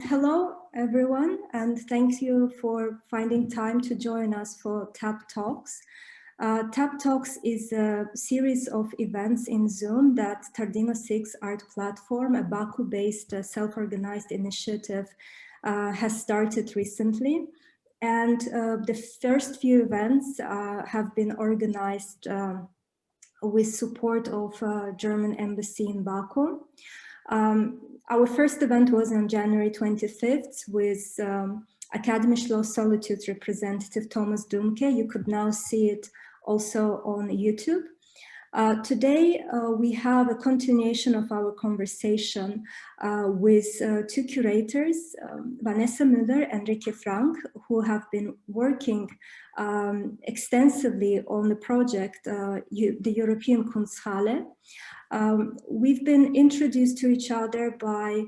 Hello, everyone, and thank you for finding time to join us for TAP Talks. TAP Talks is a series of events in Zoom that Tardino 6 art platform, a Baku-based self-organized initiative, has started recently. And the first few events have been organized with support of German embassy in Baku. Our first event was on January 25th with Academy Schloss Solitude representative Thomas Dumke. You could now see it also on YouTube. Today, we have a continuation of our conversation with two curators, Vanessa Müller and Rike Frank, who have been working extensively on the project, the European Kunsthalle. We've been introduced to each other by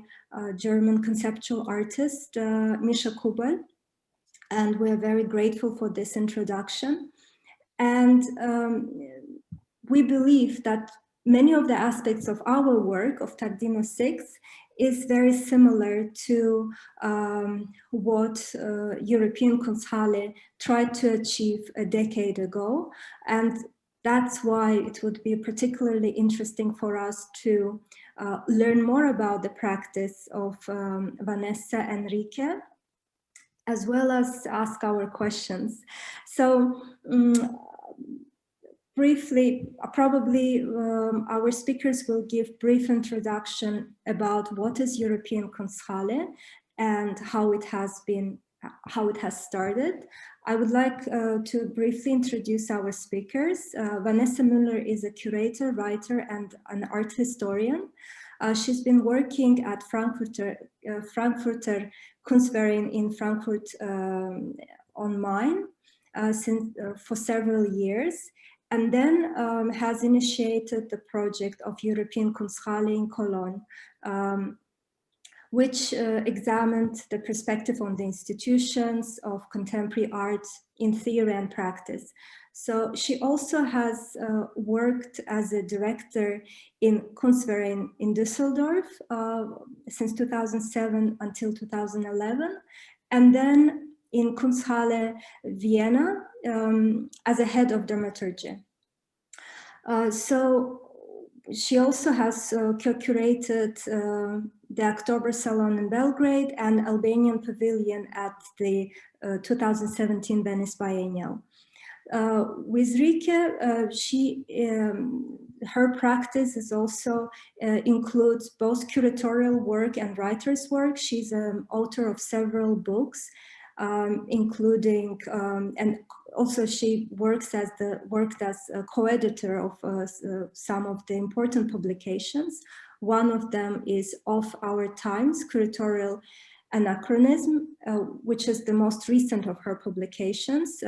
German conceptual artist Misha Kubel, and we're very grateful for this introduction. And we believe that many of the aspects of our work of Tardino 6 is very similar to what European Kunsthalle tried to achieve a decade ago. And that's why it would be particularly interesting for us to learn more about the practice of Vanessa and Rike, as well as ask our questions. So briefly, probably our speakers will give brief introduction about what is European Kunsthalle and how it has started. I would like to briefly introduce our speakers. Vanessa Müller is a curator, writer, and an art historian. She's been working at Frankfurter Kunstverein in Frankfurt on Main for several years, and then has initiated the project of European Kunsthalle in Cologne, which examined the perspective on the institutions of contemporary art in theory and practice. So she also has worked as a director in Kunstverein in Düsseldorf since 2007 until 2011, and then in Kunsthalle Vienna as a head of dramaturgy. So she also has curated the October Salon in Belgrade and Albanian Pavilion at the 2017 Venice Biennial. With Rike, her practice is also includes both curatorial work and writer's work. She's an author of several books, including and also she worked as a co-editor of some of the important publications. One of them is Of Our Times, Curatorial Anachronism, which is the most recent of her publications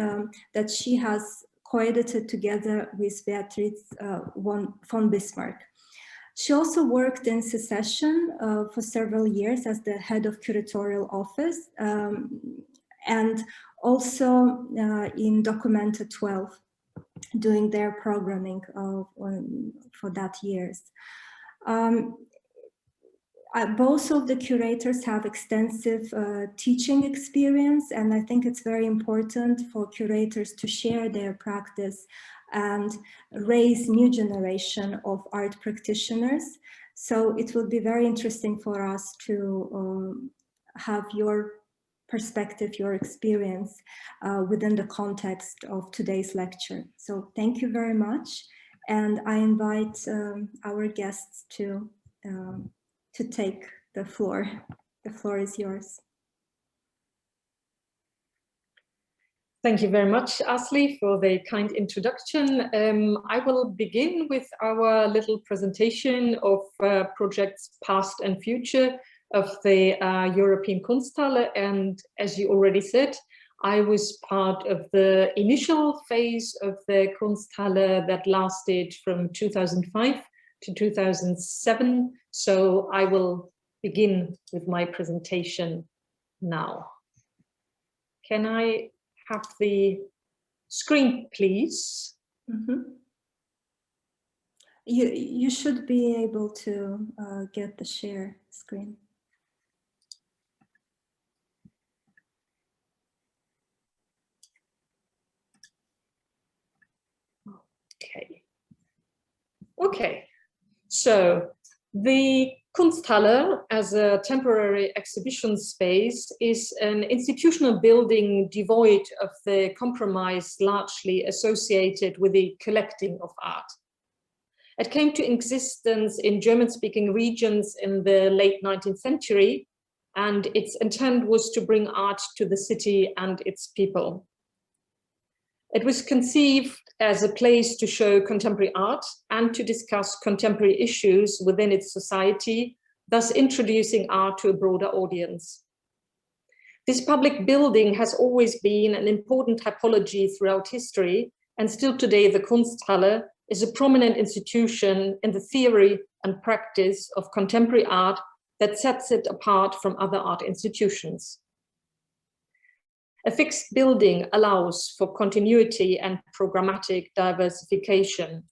that she has co-edited together with Beatrice von Bismarck. She also worked in Secession for several years as the head of curatorial office, and also in Documenta 12, doing their programming for that years. Both of the curators have extensive teaching experience, and I think it's very important for curators to share their practice and raise new generation of art practitioners. So it will be very interesting for us to have your perspective, your experience within the context of today's lecture. So thank you very much. And I invite our guests to take the floor. The floor is yours. Thank you very much, Asli, for the kind introduction. I will begin with our little presentation of projects past and future of the European Kunsthalle. And as you already said, I was part of the initial phase of the Kunsthalle that lasted from 2005 to 2007. So I will begin with my presentation now. Can I have the screen, please? Mm-hmm. You should be able to get the share screen. Okay, so the Kunsthalle as a temporary exhibition space is an institutional building devoid of the compromise largely associated with the collecting of art. It came to existence in German-speaking regions in the late 19th century, and its intent was to bring art to the city and its people. It was conceived as a place to show contemporary art and to discuss contemporary issues within its society, thus introducing art to a broader audience. This public building has always been an important typology throughout history, and still today the Kunsthalle is a prominent institution in the theory and practice of contemporary art that sets it apart from other art institutions. A fixed building allows for continuity and programmatic diversification.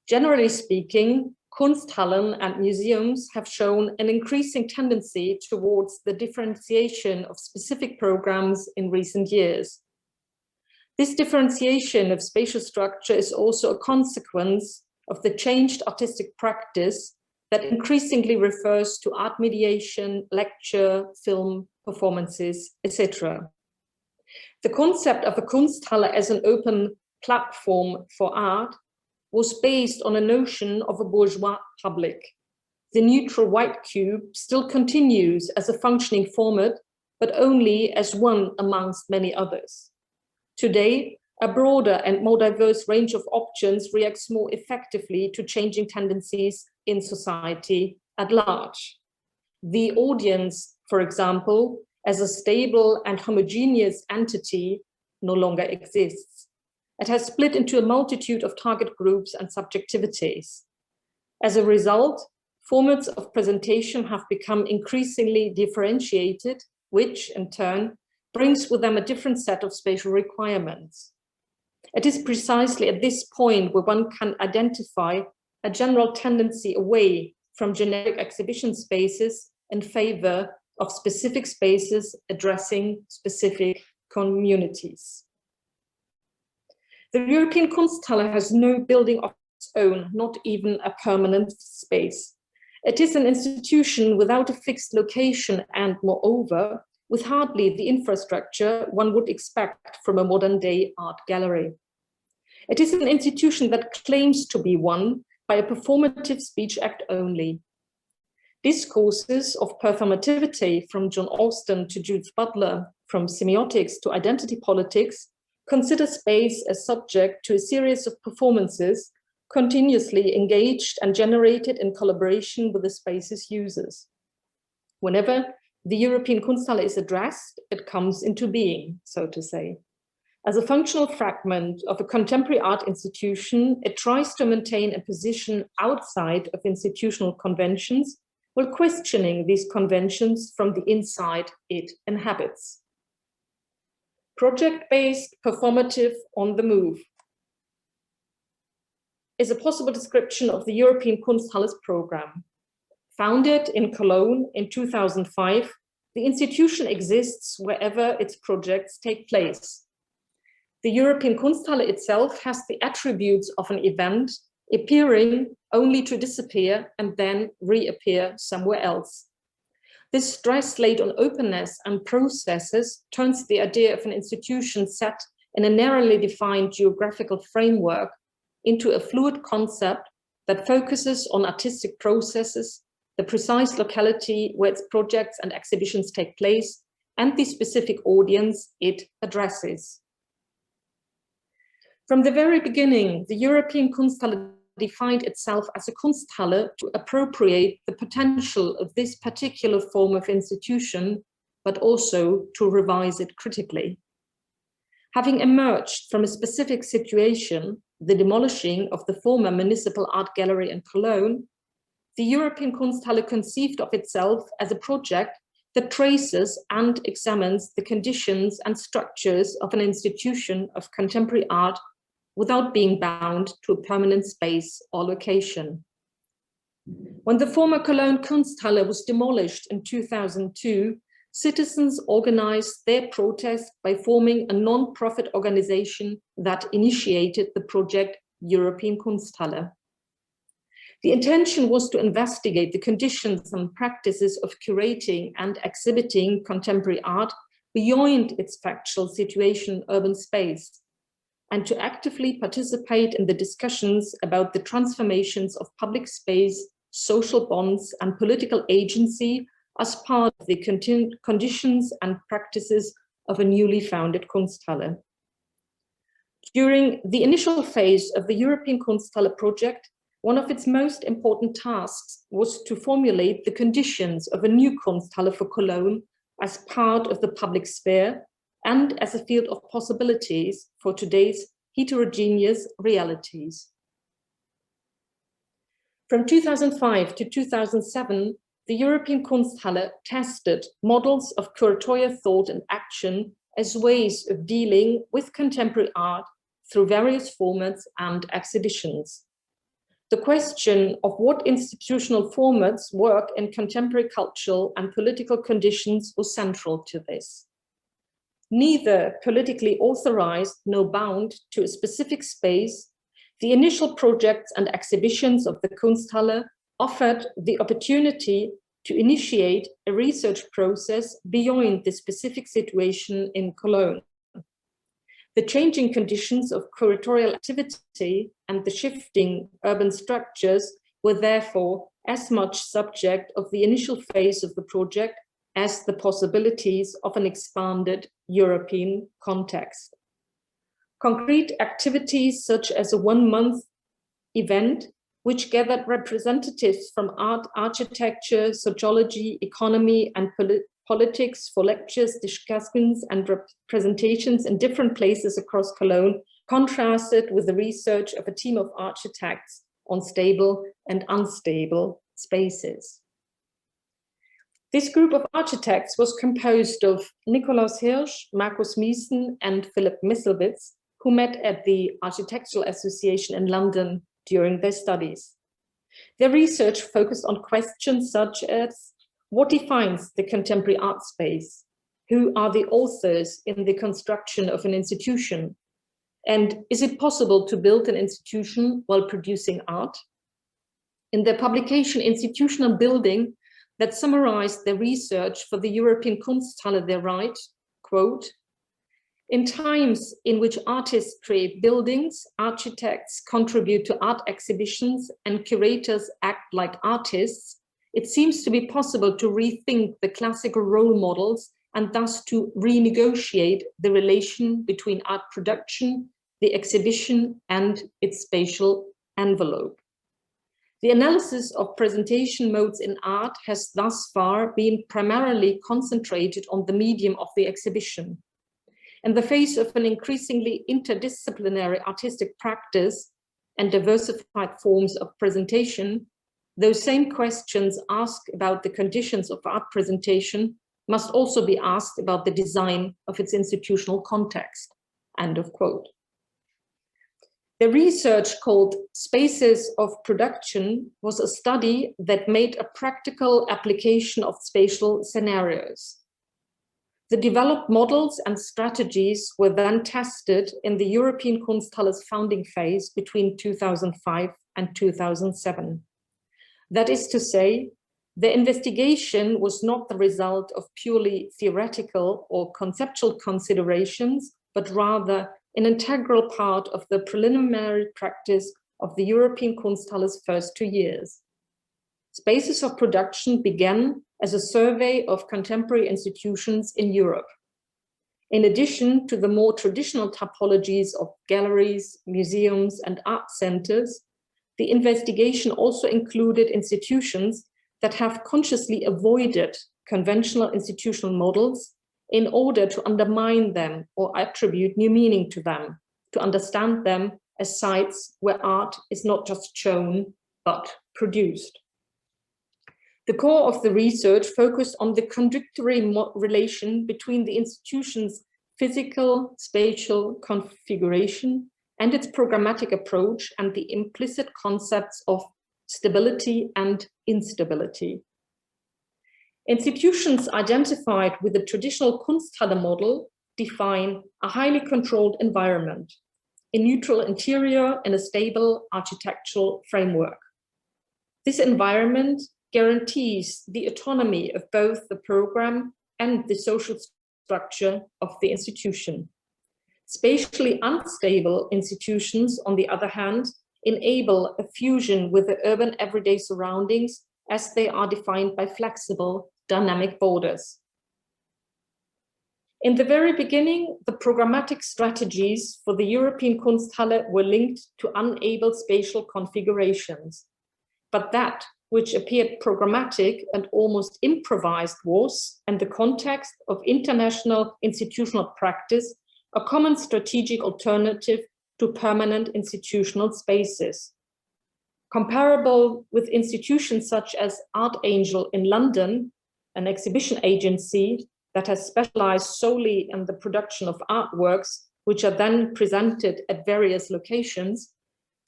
Generally speaking, Kunsthallen and museums have shown an increasing tendency towards the differentiation of specific programs in recent years. This differentiation of spatial structure is also a consequence of the changed artistic practice that increasingly refers to art mediation, lecture, film, performances, etc. The concept of a Kunsthalle as an open platform for art was based on a notion of a bourgeois public. The neutral white cube still continues as a functioning format, but only as one amongst many others. Today, a broader and more diverse range of options reacts more effectively to changing tendencies in society at large. The audience, for example, as a stable and homogeneous entity, no longer exists. It has split into a multitude of target groups and subjectivities. As a result, formats of presentation have become increasingly differentiated, which in turn brings with them a different set of spatial requirements. It is precisely at this point where one can identify a general tendency away from generic exhibition spaces in favor of specific spaces addressing specific communities. The European Kunsthalle has no building of its own, not even a permanent space. It is an institution without a fixed location and, moreover, with hardly the infrastructure one would expect from a modern-day art gallery. It is an institution that claims to be one by a performative speech act only. Discourses of performativity, from John Austin to Judith Butler, from semiotics to identity politics, consider space as subject to a series of performances continuously engaged and generated in collaboration with the space's users. Whenever the European Kunsthalle is addressed, it comes into being, so to say. As a functional fragment of a contemporary art institution, it tries to maintain a position outside of institutional conventions while questioning these conventions from the inside it inhabits. Project-based, performative, on the move is a possible description of the European Kunsthalle's program. Founded in Cologne in 2005, the institution exists wherever its projects take place. The European Kunsthalle itself has the attributes of an event appearing only to disappear and then reappear somewhere else. This stress laid on openness and processes turns the idea of an institution set in a narrowly defined geographical framework into a fluid concept that focuses on artistic processes, the precise locality where its projects and exhibitions take place, and the specific audience it addresses. From the very beginning, the European Kunsthalle defined itself as a Kunsthalle to appropriate the potential of this particular form of institution, but also to revise it critically. Having emerged from a specific situation, the demolishing of the former municipal art gallery in Cologne, the European Kunsthalle conceived of itself as a project that traces and examines the conditions and structures of an institution of contemporary art without being bound to a permanent space or location. When the former Cologne Kunsthalle was demolished in 2002, citizens organized their protest by forming a non-profit organization that initiated the project European Kunsthalle. The intention was to investigate the conditions and practices of curating and exhibiting contemporary art beyond its factual situation in urban space, and to actively participate in the discussions about the transformations of public space, social bonds, and political agency as part of the conditions and practices of a newly founded Kunsthalle. During the initial phase of the European Kunsthalle project, one of its most important tasks was to formulate the conditions of a new Kunsthalle for Cologne as part of the public sphere and as a field of possibilities for today's heterogeneous realities. From 2005 to 2007, the European Kunsthalle tested models of curatorial thought and action as ways of dealing with contemporary art through various formats and exhibitions. The question of what institutional formats work in contemporary cultural and political conditions was central to this. Neither politically authorized nor bound to a specific space, the initial projects and exhibitions of the Kunsthalle offered the opportunity to initiate a research process beyond the specific situation in Cologne. The changing conditions of curatorial activity and the shifting urban structures were therefore as much subject of the initial phase of the project as the possibilities of an expanded European context. Concrete activities such as a one-month event, which gathered representatives from art, architecture, sociology, economy, and politics for lectures, discussions, and presentations in different places across Cologne, contrasted with the research of a team of architects on stable and unstable spaces. This group of architects was composed of Nikolaus Hirsch, Markus Miesen, and Philipp Misselwitz, who met at the Architectural Association in London during their studies. Their research focused on questions such as: what defines the contemporary art space? Who are the authors in the construction of an institution? And is it possible to build an institution while producing art? In their publication, Institutional Building, that summarized their research for the European Kunsthalle, they write, quote, "In times in which artists create buildings, architects contribute to art exhibitions, and curators act like artists, it seems to be possible to rethink the classical role models and thus to renegotiate the relation between art production, the exhibition, and its spatial envelope. The analysis of presentation modes in art has thus far been primarily concentrated on the medium of the exhibition. In the face of an increasingly interdisciplinary artistic practice and diversified forms of presentation, those same questions asked about the conditions of art presentation must also be asked about the design of its institutional context." End of quote. The research called Spaces of Production was a study that made a practical application of spatial scenarios. The developed models and strategies were then tested in the European Kunsthalle's founding phase between 2005 and 2007. That is to say, the investigation was not the result of purely theoretical or conceptual considerations, but rather an integral part of the preliminary practice of the European Kunsthalle's first 2 years. Spaces of Production began as a survey of contemporary institutions in Europe. In addition to the more traditional typologies of galleries, museums, and art centers, the investigation also included institutions that have consciously avoided conventional institutional models in order to undermine them or attribute new meaning to them, to understand them as sites where art is not just shown, but produced. The core of the research focused on the contradictory relation between the institution's physical, spatial configuration and its programmatic approach and the implicit concepts of stability and instability. Institutions identified with the traditional Kunsthalle model define a highly controlled environment. a neutral interior, and a stable architectural framework. This environment guarantees the autonomy of both the program and the social structure of the institution. Spatially unstable institutions, on the other hand, enable a fusion with the urban everyday surroundings as they are defined by flexible, dynamic borders. In the very beginning, the programmatic strategies for the European Kunsthalle were linked to unable spatial configurations. But that which appeared programmatic and almost improvised was, in the context of international institutional practice, a common strategic alternative to permanent institutional spaces. Comparable with institutions such as Art Angel in London, an exhibition agency that has specialized solely in the production of artworks, which are then presented at various locations,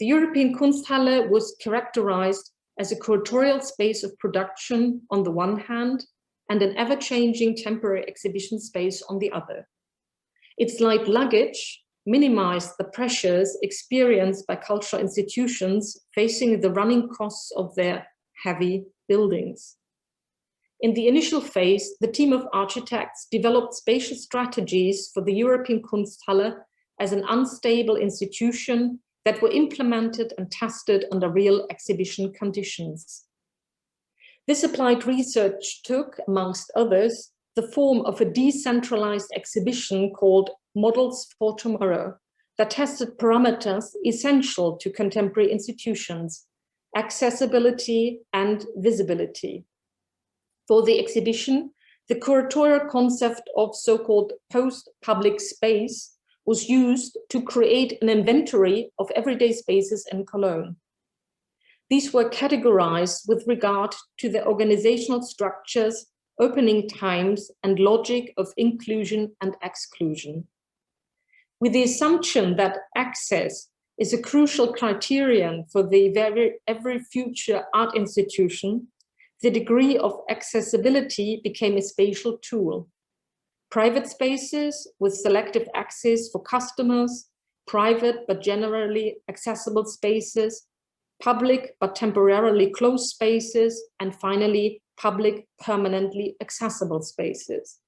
the European Kunsthalle was characterized as a curatorial space of production on the one hand, and an ever-changing temporary exhibition space on the other. Its light luggage minimized the pressures experienced by cultural institutions facing the running costs of their heavy buildings. In the initial phase, the team of architects developed spatial strategies for the European Kunsthalle as an unstable institution that were implemented and tested under real exhibition conditions. This applied research took, amongst others, the form of a decentralized exhibition called Models for Tomorrow that tested parameters essential to contemporary institutions, accessibility and visibility. For the exhibition, the curatorial concept of so-called post-public space was used to create an inventory of everyday spaces in Cologne. These were categorized with regard to their organizational structures, opening times, and logic of inclusion and exclusion. With the assumption that access is a crucial criterion for every future art institution, the degree of accessibility became a spatial tool. Private spaces with selective access for customers, private but generally accessible spaces, public but temporarily closed spaces, and finally, public permanently accessible spaces.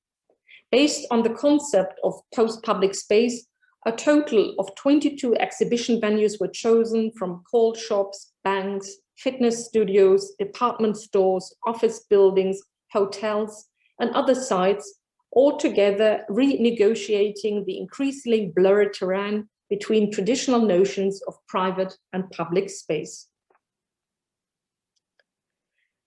Based on the concept of post-public space, a total of 22 exhibition venues were chosen from cold shops, banks, fitness studios, department stores, office buildings, hotels, and other sites, altogether renegotiating the increasingly blurry terrain between traditional notions of private and public space.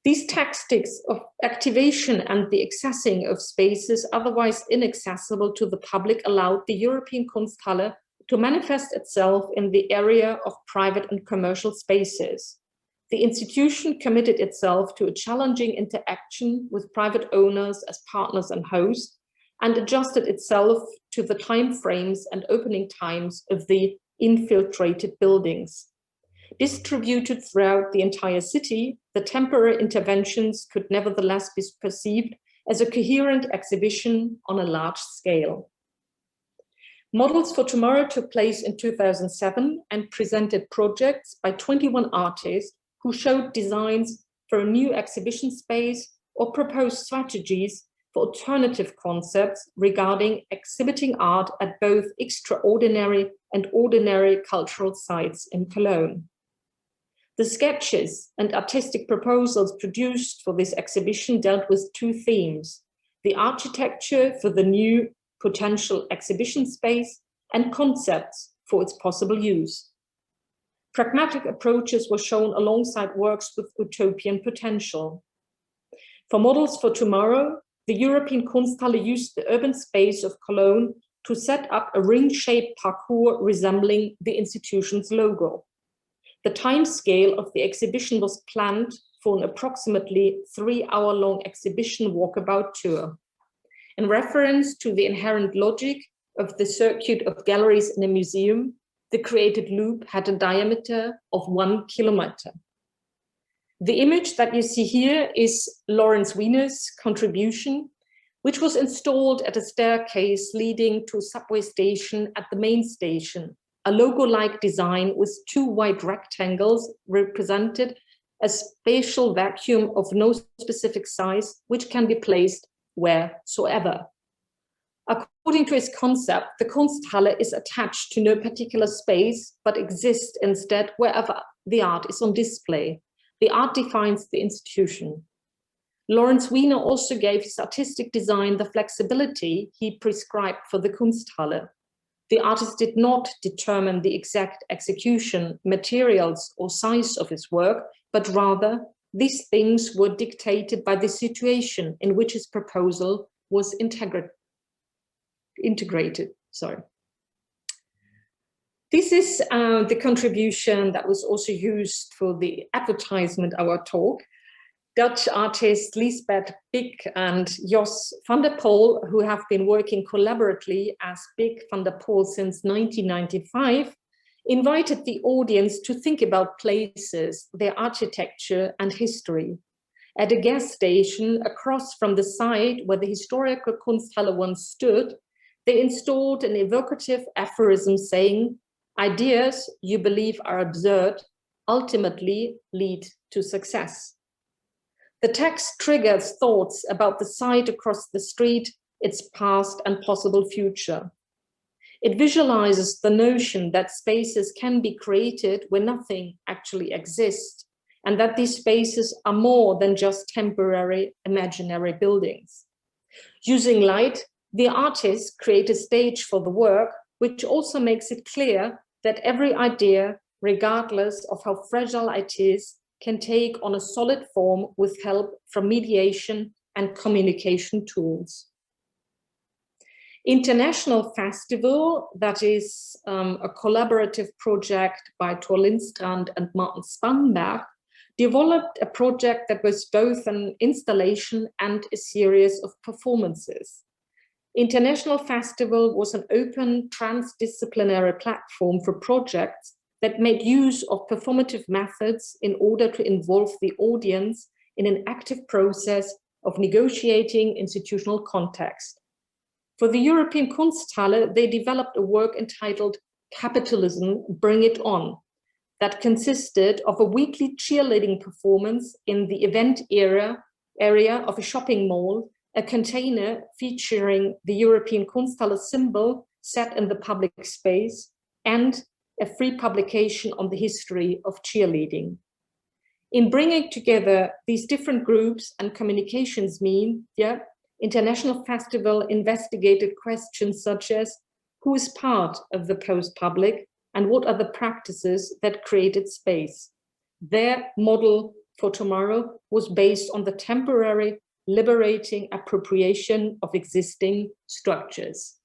These tactics of activation and the accessing of spaces otherwise inaccessible to the public allowed the European Kunsthalle to manifest itself in the area of private and commercial spaces. The institution committed itself to a challenging interaction with private owners as partners and hosts, and adjusted itself to the time frames and opening times of the infiltrated buildings. Distributed throughout the entire city, the temporary interventions could nevertheless be perceived as a coherent exhibition on a large scale. Models for Tomorrow took place in 2007 and presented projects by 21 artists who showed designs for a new exhibition space or proposed strategies for alternative concepts regarding exhibiting art at both extraordinary and ordinary cultural sites in Cologne. The sketches and artistic proposals produced for this exhibition dealt with two themes: the architecture for the new potential exhibition space and concepts for its possible use. Pragmatic approaches were shown alongside works with utopian potential. For Models for Tomorrow, the European Kunsthalle used the urban space of Cologne to set up a ring-shaped parcours resembling the institution's logo. The timescale of the exhibition was planned for an approximately 3-hour-long exhibition walkabout tour. In reference to the inherent logic of the circuit of galleries in a museum, the created loop had a diameter of 1 kilometer. The image that you see here is Lawrence Wiener's contribution, which was installed at a staircase leading to a subway station at the main station, a logo-like design with two white rectangles represented a spatial vacuum of no specific size, which can be placed wheresoever. According to his concept, the Kunsthalle is attached to no particular space, but exists instead wherever the art is on display. The art defines the institution. Lawrence Wiener also gave his artistic design the flexibility he prescribed for the Kunsthalle. The artist did not determine the exact execution, materials, or size of his work, but rather these things were dictated by the situation in which his proposal was integrated. This is the contribution that was also used for the advertisement of our talk. Dutch artists Lisbeth Bik and Jos van der Pol, who have been working collaboratively as Bik van der Pol since 1995, invited the audience to think about places, their architecture and history. At a gas station across from the site where the historical Kunsthalle once stood, they installed an evocative aphorism saying, "Ideas you believe are absurd ultimately lead to success." The text triggers thoughts about the site across the street, its past and possible future. It visualizes the notion that spaces can be created where nothing actually exists, and that these spaces are more than just temporary imaginary buildings. Using light, the artists create a stage for the work, which also makes it clear that every idea, regardless of how fragile it is, can take on a solid form with help from mediation and communication tools. International Festival, that is a collaborative project by Thor Lindstrand and Martin Spannberg, developed a project that was both an installation and a series of performances. International Festival was an open transdisciplinary platform for projects that made use of performative methods in order to involve the audience in an active process of negotiating institutional context. For the European Kunsthalle, they developed a work entitled Capitalism, Bring It On, that consisted of a weekly cheerleading performance in the event area of a shopping mall, a container featuring the European Kunsthalle symbol set in the public space, and a free publication on the history of cheerleading. In bringing together these different groups and communications media, International Festival investigated questions such as who is part of the post-public and what are the practices that created space. Their model for tomorrow was based on the temporary liberating appropriation of existing structures.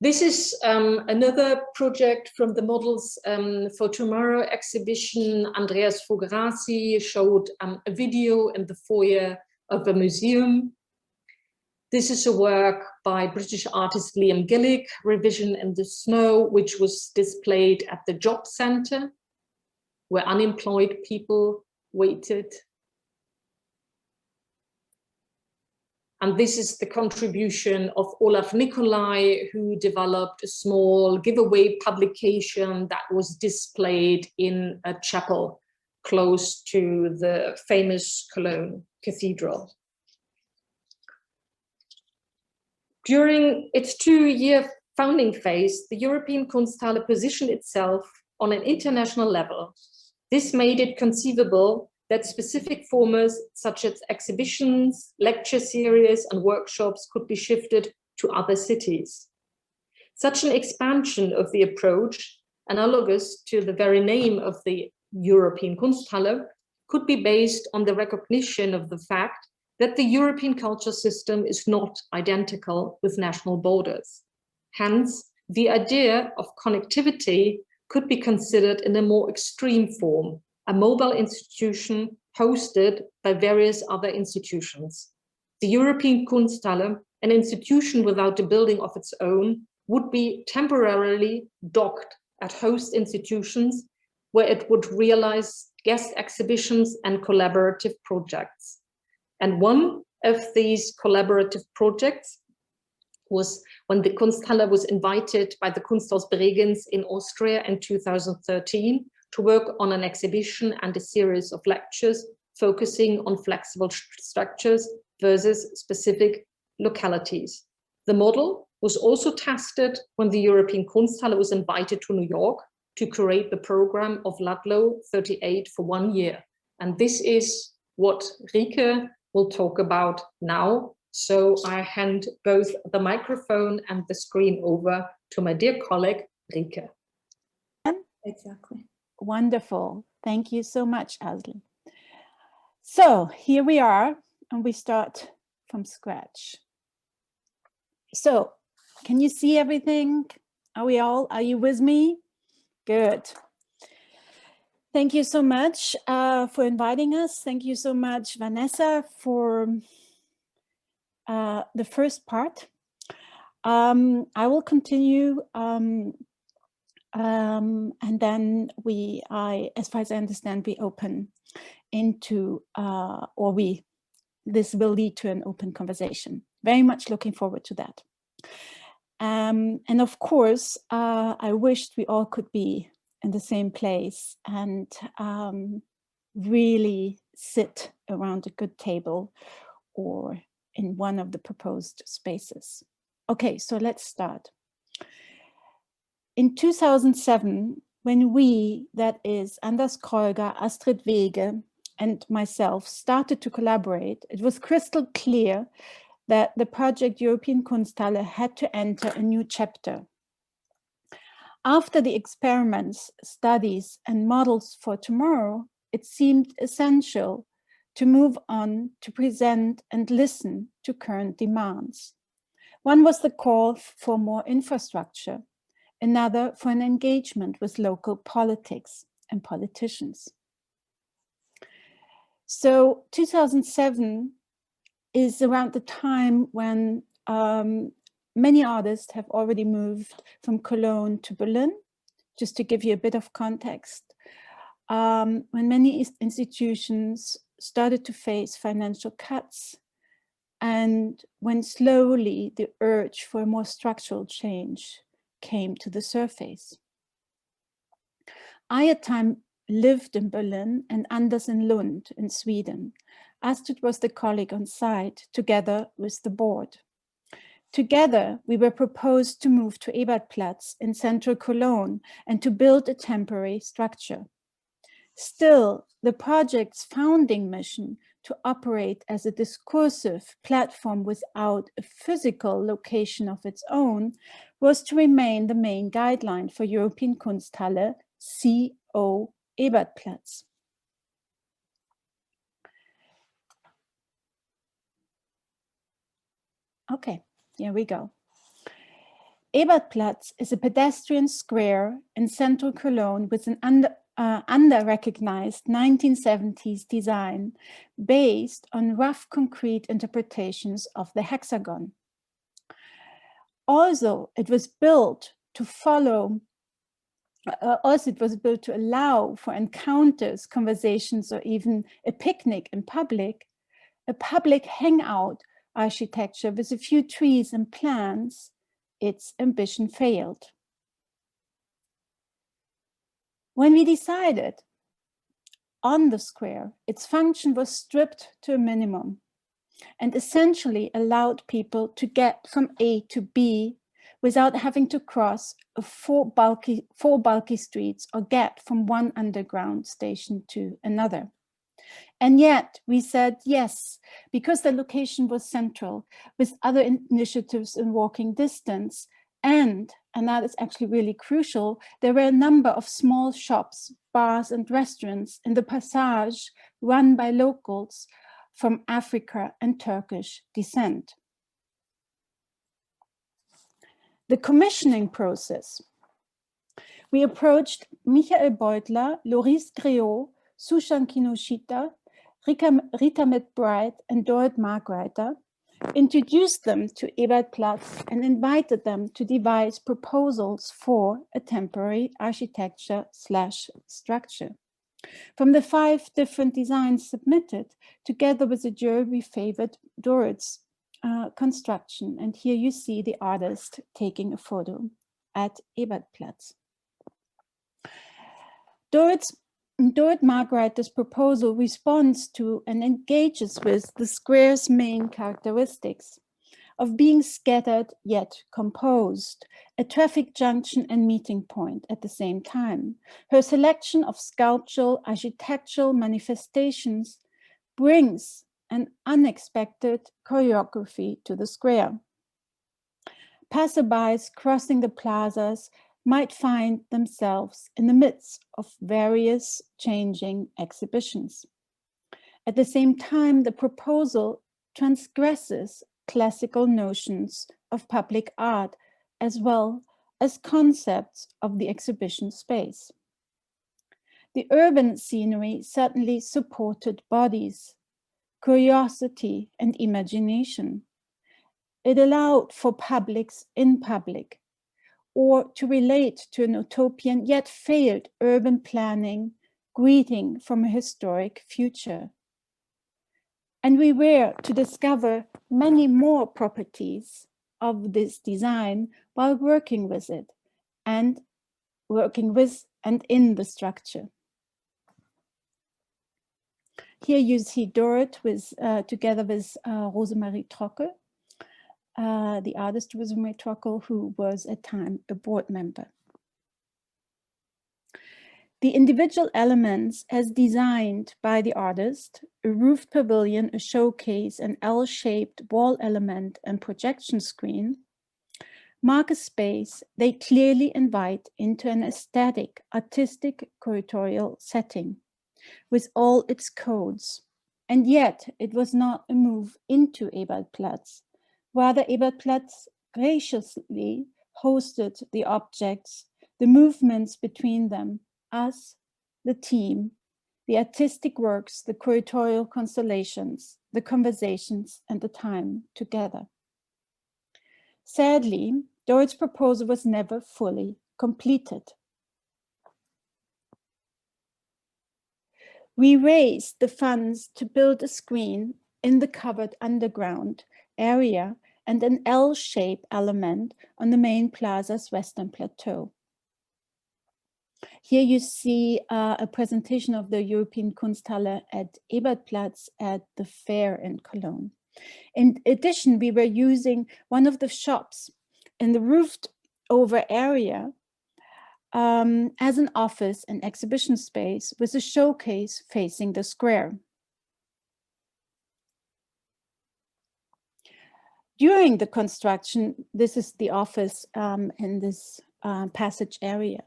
This is another project from the Models for Tomorrow exhibition. Andreas Fogarasi showed a video in the foyer of a museum. This is a work by British artist Liam Gillick, Revision in the Snow, which was displayed at the job center, where unemployed people waited. And this is the contribution of Olaf Nicolai, who developed a small giveaway publication that was displayed in a chapel close to the famous Cologne cathedral. During its 2-year founding phase, the European Kunsthalle positioned itself on an international level. This made it conceivable that specific formats such as exhibitions, lecture series, and workshops could be shifted to other cities. Such an expansion of the approach, analogous to the very name of the European Kunsthalle, could be based on the recognition of the fact that the European culture system is not identical with national borders. Hence, the idea of connectivity could be considered in a more extreme form, a mobile institution hosted by various other institutions. The European Kunsthalle, an institution without a building of its own, would be temporarily docked at host institutions where it would realize guest exhibitions and collaborative projects. And one of these collaborative projects was when the Kunsthalle was invited by the Kunsthaus Bregenz in Austria in 2013 to work on an exhibition and a series of lectures focusing on flexible structures versus specific localities. The model was also tested when the European Kunsthalle was invited to New York to create the program of Ludlow 38 for 1 year. And this is what Rike will talk about now. So I hand both the microphone and the screen over to my dear colleague, Rike. Exactly. Wonderful. Thank you so much, Asli. So here we are, and we start from scratch. So can you see everything? Are you with me? Good. Thank you so much for inviting us. Thank you so much, Vanessa, for the first part. I will continue and then as far as I understand, we open into, this will lead to an open conversation. Very much looking forward to that. And of course, I wished we all could be in the same place and really sit around a good table or in one of the proposed spaces. Okay, so let's start. In 2007, when we, that is Anders Kreuger, Astrid Wege, and myself started to collaborate, it was crystal clear that the project European Kunsthalle had to enter a new chapter. After the experiments, studies, and models for tomorrow, it seemed essential to move on to present and listen to current demands. One was the call for more infrastructure, another for an engagement with local politics and politicians. So 2007 is around the time when many artists have already moved from Cologne to Berlin, just to give you a bit of context. When many institutions started to face financial cuts and when slowly the urge for a more structural change came to the surface. I at time lived in Berlin and Anders in Lund in Sweden. Astrid was the colleague on site together with the board. Together, we were proposed to move to Ebertplatz in central Cologne and to build a temporary structure. Still, the project's founding mission to operate as a discursive platform without a physical location of its own was to remain the main guideline for European Kunsthalle, CO Ebertplatz. Okay, here we go. Ebertplatz is a pedestrian square in central Cologne with an under-recognized 1970s design based on rough concrete interpretations of the hexagon. Also, it was built to allow for encounters, conversations, or even a picnic in public, a public hangout architecture with a few trees and plants. Its ambition failed. When we decided on the square, its function was stripped to a minimum and essentially allowed people to get from A to B without having to cross four bulky streets or get from one underground station to another. And yet we said yes, because the location was central with other initiatives in walking distance. And that is actually really crucial, there were a number of small shops, bars and restaurants in the passage run by locals from Africa and Turkish descent. The commissioning process. We approached Michael Beutler, Loris Griot, Sushan Kinoshita, Rita McBride and Dorrit Markreiter, introduced them to Ebertplatz and invited them to devise proposals for a temporary architecture/structure. From the 5 different designs submitted, together with the jury, we favored Dorrit's construction. And here you see the artist taking a photo at Ebertplatz. Dorrit Margreiter's proposal responds to and engages with the square's main characteristics of being scattered yet composed, a traffic junction and meeting point at the same time. Her selection of sculptural, architectural manifestations brings an unexpected choreography to the square. Passerbys crossing the plazas might find themselves in the midst of various changing exhibitions. At the same time, the proposal transgresses classical notions of public art as well as concepts of the exhibition space. The urban scenery certainly supported bodies, curiosity, and imagination. It allowed for publics in public, or to relate to an utopian yet failed urban planning greeting from a historic future. And we were to discover many more properties of this design while working with it and working with and in the structure. Here you see Dorrit with, together with Rosemarie Trockel, the artist Rosemarie Trockel, who was at the time a board member. The individual elements as designed by the artist, a roofed pavilion, a showcase, an L-shaped wall element and projection screen, mark a space they clearly invite into an aesthetic, artistic, curatorial setting with all its codes. And yet it was not a move into Ebertplatz. Rather, Ebertplatz graciously hosted the objects, the movements between them, us, the team, the artistic works, the curatorial constellations, the conversations, and the time together. Sadly, Dorrit's proposal was never fully completed. We raised the funds to build a screen in the covered underground area and an L-shaped element on the main plaza's western plateau. Here you see a presentation of the European Kunsthalle at Ebertplatz at the fair in Cologne. In addition, we were using one of the shops in the roofed over area as an office and exhibition space with a showcase facing the square. During the construction, this is the office in this passage area.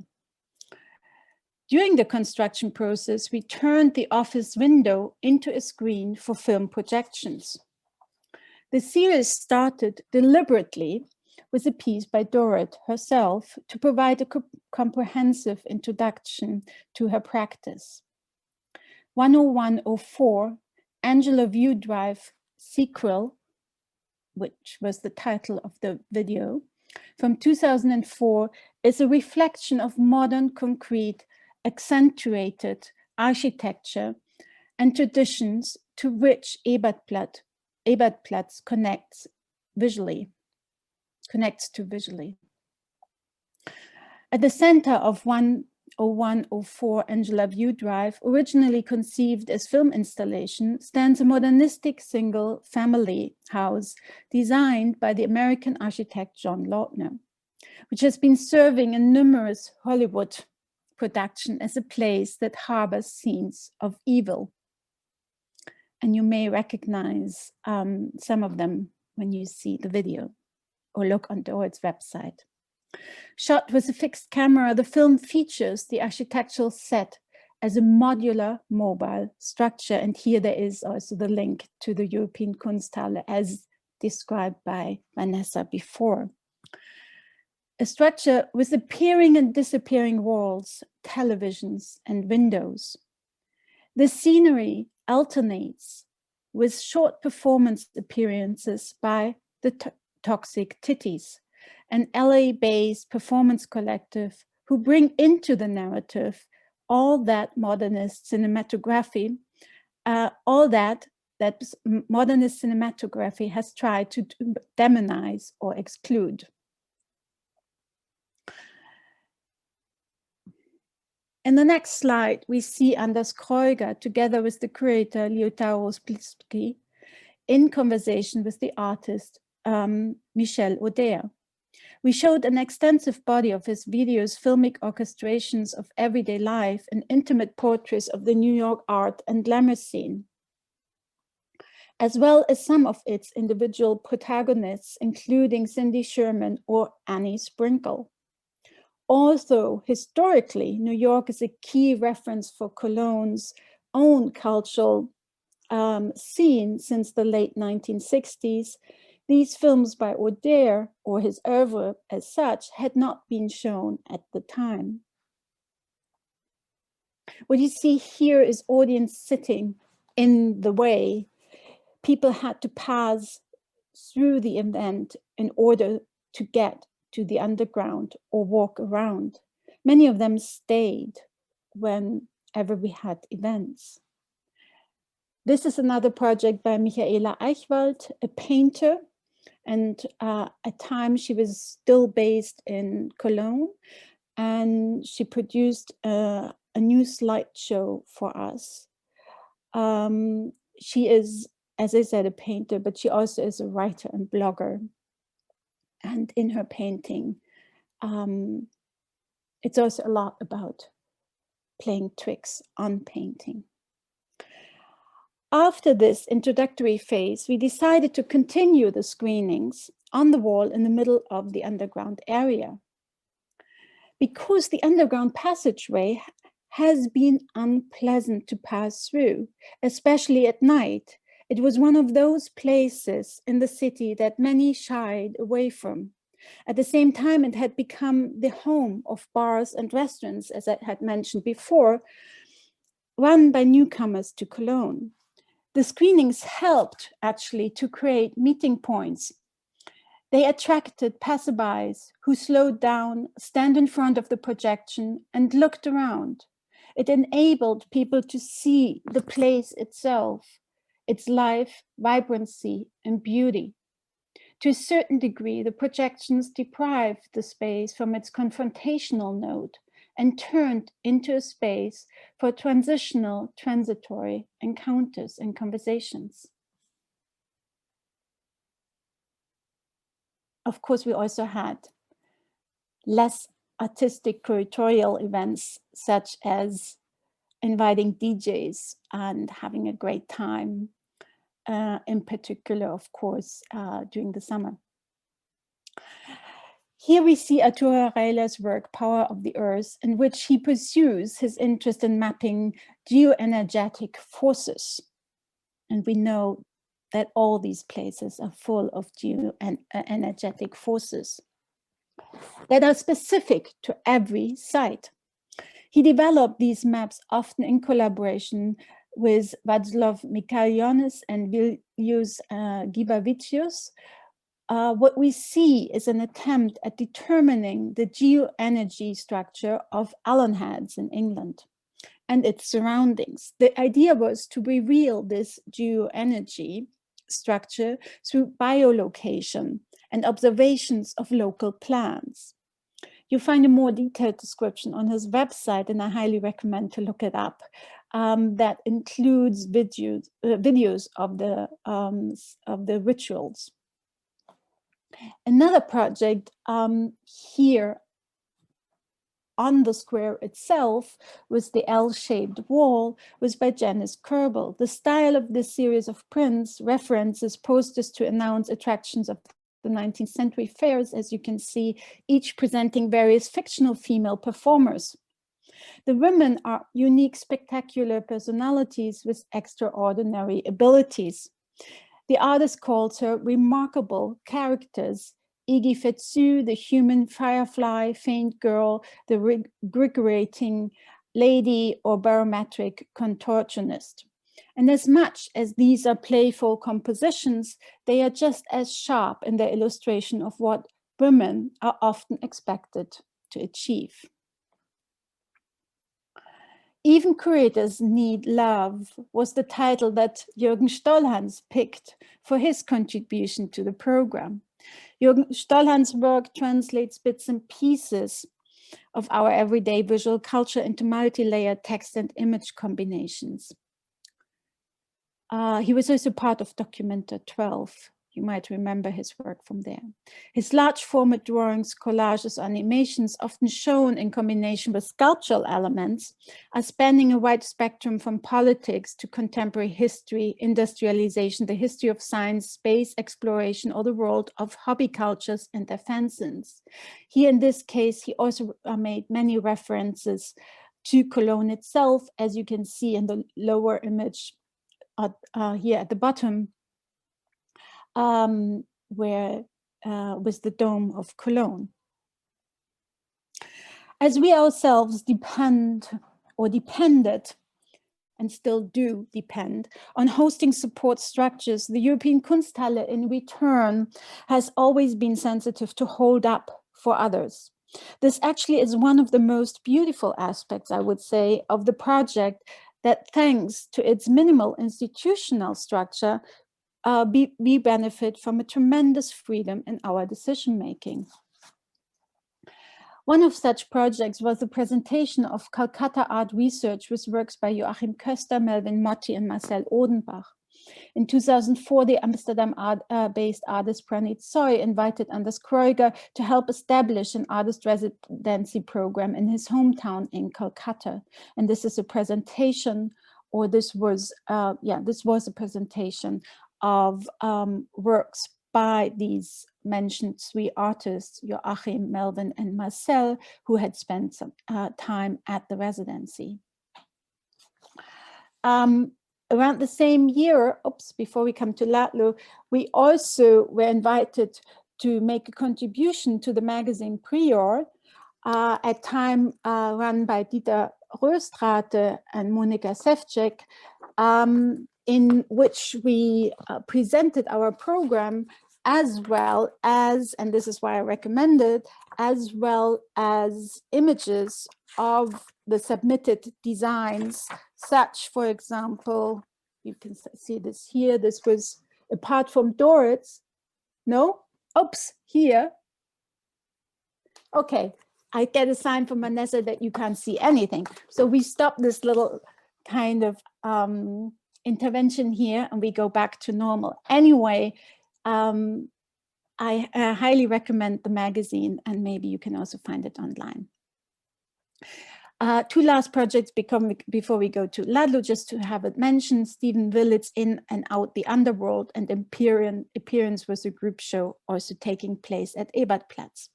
During the construction process, we turned the office window into a screen for film projections. The series started deliberately with a piece by Dorrit herself to provide a comprehensive introduction to her practice. 10104, Angela View Drive Sequel, which was the title of the video, from 2004, is a reflection of modern concrete accentuated architecture and traditions to which Ebertplatz connects to visually. At the center of 10104 Angela View Drive, originally conceived as film installation, stands a modernistic single family house designed by the American architect John Lautner, which has been serving in numerous Hollywood production as a place that harbors scenes of evil. And you may recognize some of them when you see the video or look on Dorrit's website. Shot with a fixed camera, the film features the architectural set as a modular mobile structure. And here there is also the link to the European Kunsthalle as described by Vanessa before. A structure with appearing and disappearing walls, televisions, and windows. The scenery alternates with short performance appearances by the Toxic Titties, an LA-based performance collective who bring into the narrative all that modernist cinematography, all that that modernist cinematography has tried to demonize or exclude. In the next slide, we see Anders Kreuger, together with the curator Ricardo Bassbaum, in conversation with the artist Michel Auder. We showed an extensive body of his videos, filmic orchestrations of everyday life, and intimate portraits of the New York art and glamour scene, as well as some of its individual protagonists, including Cindy Sherman or Annie Sprinkle. Although historically, New York is a key reference for Cologne's own cultural scene since the late 1960s, these films by Auder, or his oeuvre as such, had not been shown at the time. What you see here is audience sitting in the way. People had to pass through the event in order to get to the underground or walk around. Many of them stayed whenever we had events. This is another project by Michaela Eichwald, a painter, and at times she was still based in Cologne, and she produced a new slideshow for us. She is, as I said, a painter, but she also is a writer and blogger. And in her painting, it's also a lot about playing tricks on painting. After this introductory phase, we decided to continue the screenings on the wall in the middle of the underground area. Because the underground passageway has been unpleasant to pass through, especially at night, it was one of those places in the city that many shied away from. At the same time, it had become the home of bars and restaurants, as I had mentioned before, run by newcomers to Cologne. The screenings helped actually to create meeting points. They attracted passerbys who slowed down, stand in front of the projection, and looked around. It enabled people to see the place itself, its life, vibrancy, and beauty. To a certain degree, the projections deprived the space from its confrontational note and turned into a space for transitional, transitory encounters and conversations. Of course, we also had less artistic curatorial events, such as inviting DJs and having a great time, in particular, of course, during the summer. Here we see Arturo Reiler's work, Power of the Earth, in which he pursues his interest in mapping geoenergetic forces. And we know that all these places are full of geoenergetic forces that are specific to every site. He developed these maps often in collaboration with Václav Mikalionis and Vilius Gibavicius. What we see is an attempt at determining the geoenergy structure of Allen Heads in England and its surroundings. The idea was to reveal this geoenergy structure through biolocation and observations of local plants. You find a more detailed description on his website, and I highly recommend to look it up. That includes videos of the rituals. Another project here on the square itself was the L-shaped wall, was by Janice Kerbel. The style of this series of prints references posters to announce attractions of the 19th century fairs, as you can see, each presenting various fictional female performers. The women are unique, spectacular personalities with extraordinary abilities. The artist calls her remarkable characters: Iggy Fetsu, the human firefly, faint girl, the regrerating lady, or barometric contortionist. And as much as these are playful compositions, they are just as sharp in their illustration of what women are often expected to achieve. Even Curators Need Love was the title that Jürgen Stollhans picked for his contribution to the program. Jürgen Stollhans' work translates bits and pieces of our everyday visual culture into multi-layered text and image combinations. He was also part of Documenta 12. You might remember his work from there. His large format drawings, collages, animations, often shown in combination with sculptural elements, are spanning a wide spectrum from politics to contemporary history, industrialization, the history of science, space exploration, or the world of hobby cultures and their fanzines. Here in this case, he also made many references to Cologne itself, as you can see in the lower image here at the bottom, where with the dome of Cologne. As we ourselves depended and still do depend on hosting support structures, the European Kunsthalle in return has always been sensitive to hold up for others. This actually is one of the most beautiful aspects, I would say, of the project, that thanks to its minimal institutional structure, we benefit from a tremendous freedom in our decision-making. One of such projects was the presentation of Calcutta Art Research with works by Joachim Köster, Melvin Motti, and Marcel Odenbach. In 2004, the Amsterdam-based artist Pranit Soy invited Anders Kreuger to help establish an artist residency program in his hometown in Calcutta. And this is a presentation, or this was a presentation of works by these mentioned three artists, Joachim, Melvin, and Marcel, who had spent some time at the residency. Around the same year, before we come to Ladlo, we also were invited to make a contribution to the magazine Prior, at time run by Dieter Röstrate and Monika Sevcek, in which we presented our program, as well as, and this is why I recommend it, as well as images of the submitted designs, such, for example, you can see this here. This was, apart from Dorit's, here. Okay, I get a sign from Vanessa that you can't see anything. So we stop this little kind of intervention here and we go back to normal. Anyway, I highly recommend the magazine, and maybe you can also find it online. Two last projects before we go to Ladlo, just to have it mentioned: Stephen Willett's In and Out the Underworld, and Appearance was a group show also taking place at Ebertplatz.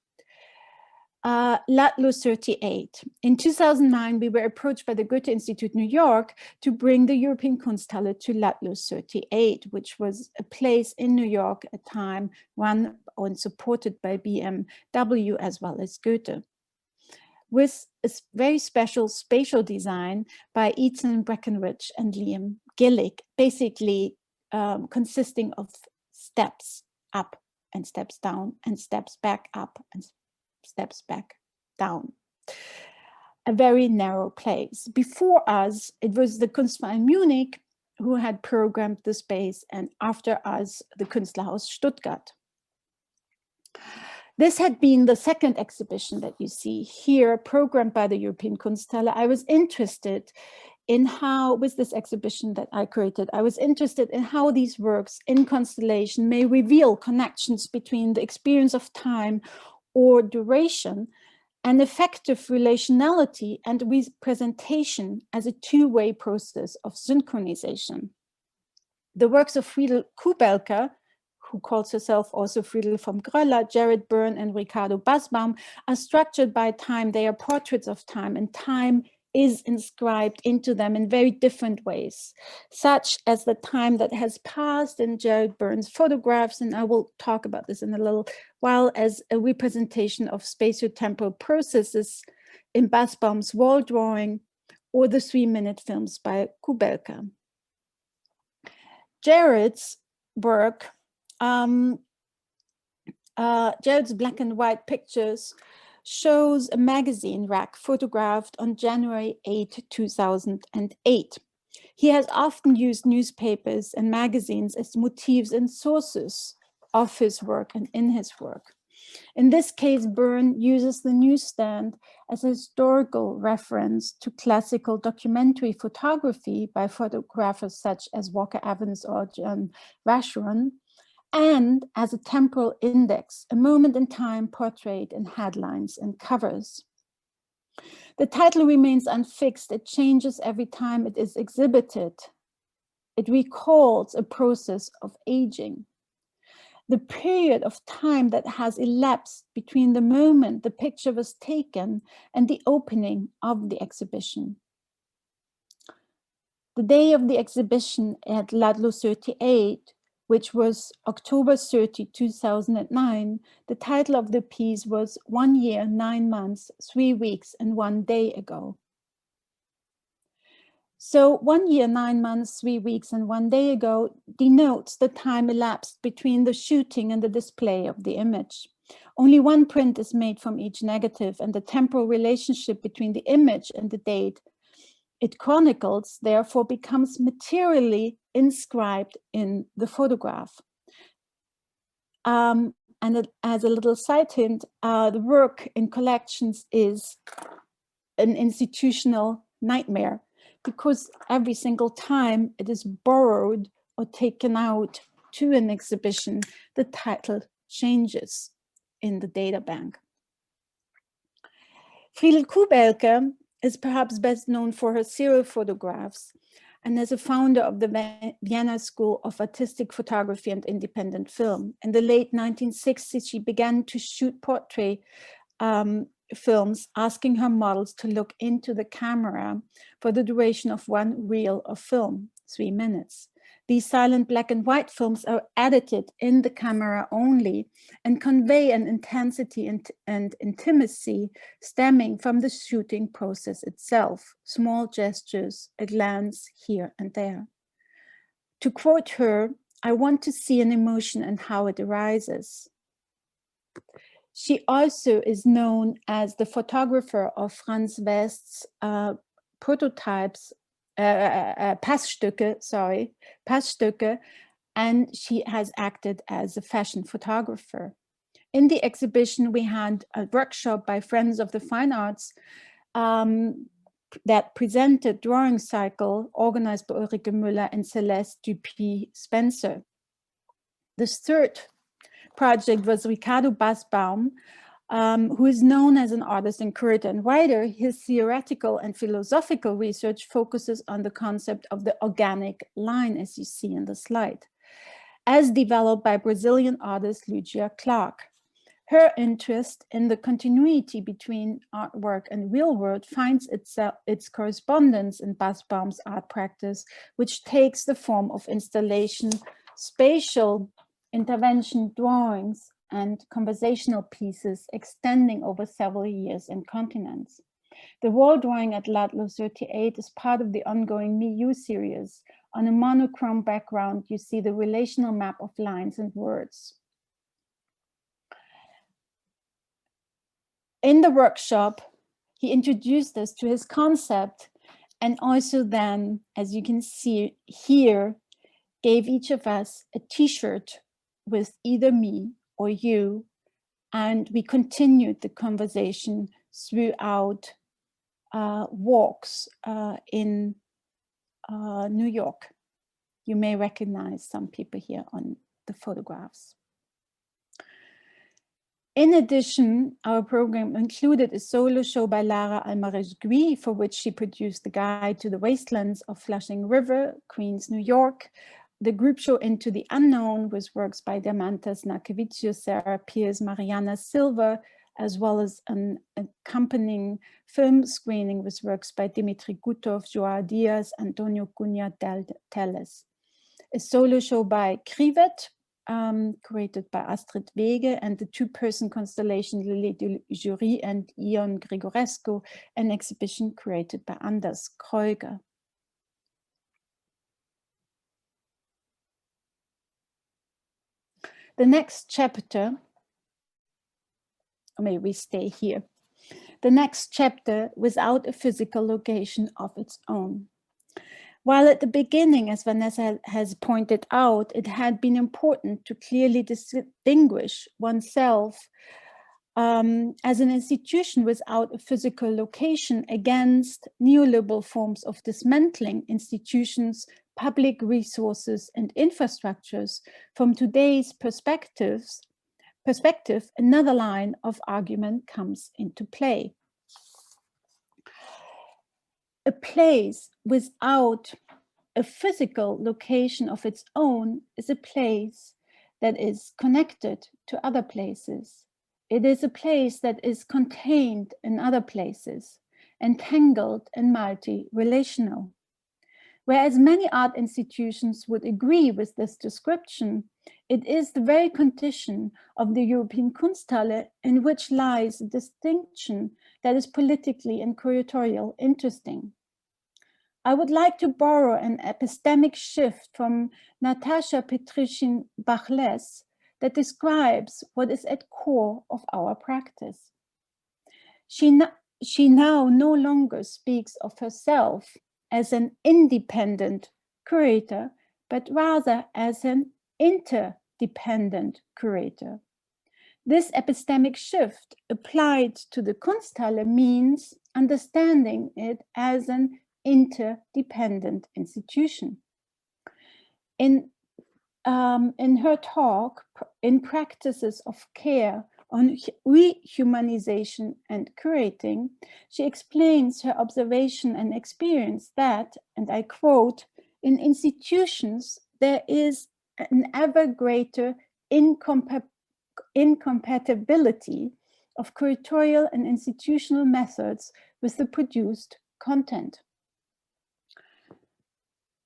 Ladlo 38. In 2009, we were approached by the Goethe Institute New York to bring the European Kunsthalle to Ladlo 38, which was a place in New York at the time run and supported by BMW as well as Goethe, with a very special spatial design by Ethan Breckenridge and Liam Gillick, basically consisting of steps up and steps down and steps back up and steps back down. A very narrow place. Before us, it was the Kunstverein Munich who had programmed the space, and after us, the Künstlerhaus Stuttgart. This had been the second exhibition that you see here, programmed by the European Kunsthalle. I was interested in how, with this exhibition that I created, I was interested in how these works in constellation may reveal connections between the experience of time or duration and effective relationality and representation as a two-way process of synchronization. The works of Friedel Kubelke, who calls herself also Friedel vom Gröller, Jared Byrne, and Ricardo Bassbaum, are structured by time. They are portraits of time, and time is inscribed into them in very different ways, such as the time that has passed in Jared Byrne's photographs, and I will talk about this in a little while, as a representation of spatiotemporal processes in Bassbaum's wall drawing, or the 3-minute films by Kubelke. Jared's work, Jared's black and white pictures shows a magazine rack photographed on January 8, 2008. He has often used newspapers and magazines as motifs and sources of his work and in his work. In this case, Byrne uses the newsstand as a historical reference to classical documentary photography by photographers such as Walker Evans or John Vacheron, and as a temporal index, a moment in time portrayed in headlines and covers. The title remains unfixed. It changes every time it is exhibited. It recalls a process of aging. The period of time that has elapsed between the moment the picture was taken and the opening of the exhibition. The day of the exhibition at Ladlo 38, which was October 30, 2009, the title of the piece was 1 year, 9 months, 3 weeks, and 1 day ago. So 1 year, 9 months, 3 weeks, and 1 day ago denotes the time elapsed between the shooting and the display of the image. Only one print is made from each negative, and the temporal relationship between the image and the date it chronicles, therefore, becomes materially inscribed in the photograph. And as a little side hint, the work in collections is an institutional nightmare, because every single time it is borrowed or taken out to an exhibition, the title changes in the data bank. Friedel Kubelke is perhaps best known for her serial photographs and as a founder of the Vienna School of Artistic Photography and Independent Film. In the late 1960s, she began to shoot portrait films, asking her models to look into the camera for the duration of one reel of film, 3 minutes. These silent black and white films are edited in the camera only and convey an intensity and intimacy stemming from the shooting process itself, small gestures, a glance here and there. To quote her, "I want to see an emotion and how it arises." She also is known as the photographer of Franz West's prototypes, Passstücke, and she has acted as a fashion photographer. In the exhibition, we had a workshop by Friends of the Fine Arts that presented drawing cycle organized by Ulrike Müller and Celeste Dupuis-Spencer. This third project was Ricardo Bassbaum, who is known as an artist and curator and writer. His theoretical and philosophical research focuses on the concept of the organic line, as you see in the slide, as developed by Brazilian artist Lydia Clark. Her interest in the continuity between artwork and real world finds its correspondence in Bassbaum's art practice, which takes the form of installation, spatial intervention drawings, and conversational pieces extending over several years and continents. The wall drawing at Ladlo 38 is part of the ongoing Me You series. On a monochrome background, you see the relational map of lines and words. In the workshop, he introduced us to his concept, and also then, as you can see here, gave each of us a t-shirt with either me or you, and we continued the conversation throughout walks in New York. You may recognize some people here on the photographs. In addition, our program included a solo show by Lara Almaraz-Gui, for which she produced the guide to the wastelands of Flushing River, Queens, New York. The group show Into the Unknown with works by Diamantas Narkevicius, Sarah Pierce, Mariana Silva, as well as an accompanying film screening with works by Dimitri Gutov, Joao Diaz, Antonio Cunha Teles. A solo show by Krivet, created by Astrid Wege, and the two-person constellation Lily de Jury and Ion Grigorescu, an exhibition created by Anders Kreuger. The next chapter, or maybe we stay here. the next chapter without a physical location of its own. While at the beginning, as Vanessa has pointed out, it had been important to clearly distinguish oneself as an institution without a physical location against neoliberal forms of dismantling institutions, public resources, and infrastructures, from today's perspective, another line of argument comes into play. A place without a physical location of its own is a place that is connected to other places. It is a place that is contained in other places, entangled and multi-relational. Whereas many art institutions would agree with this description, it is the very condition of the European Kunsthalle in which lies a distinction that is politically and curatorial interesting. I would like to borrow an epistemic shift from Natasha Petrushin-Bachles that describes what is at core of our practice. She now no longer speaks of herself as an independent curator, but rather as an interdependent curator. This epistemic shift applied to the Kunsthalle means understanding it as an interdependent institution. In her talk, In Practices of Care on Rehumanization and Curating, she explains her observation and experience that, and I quote, in institutions, there is an ever greater incompatibility of curatorial and institutional methods with the produced content.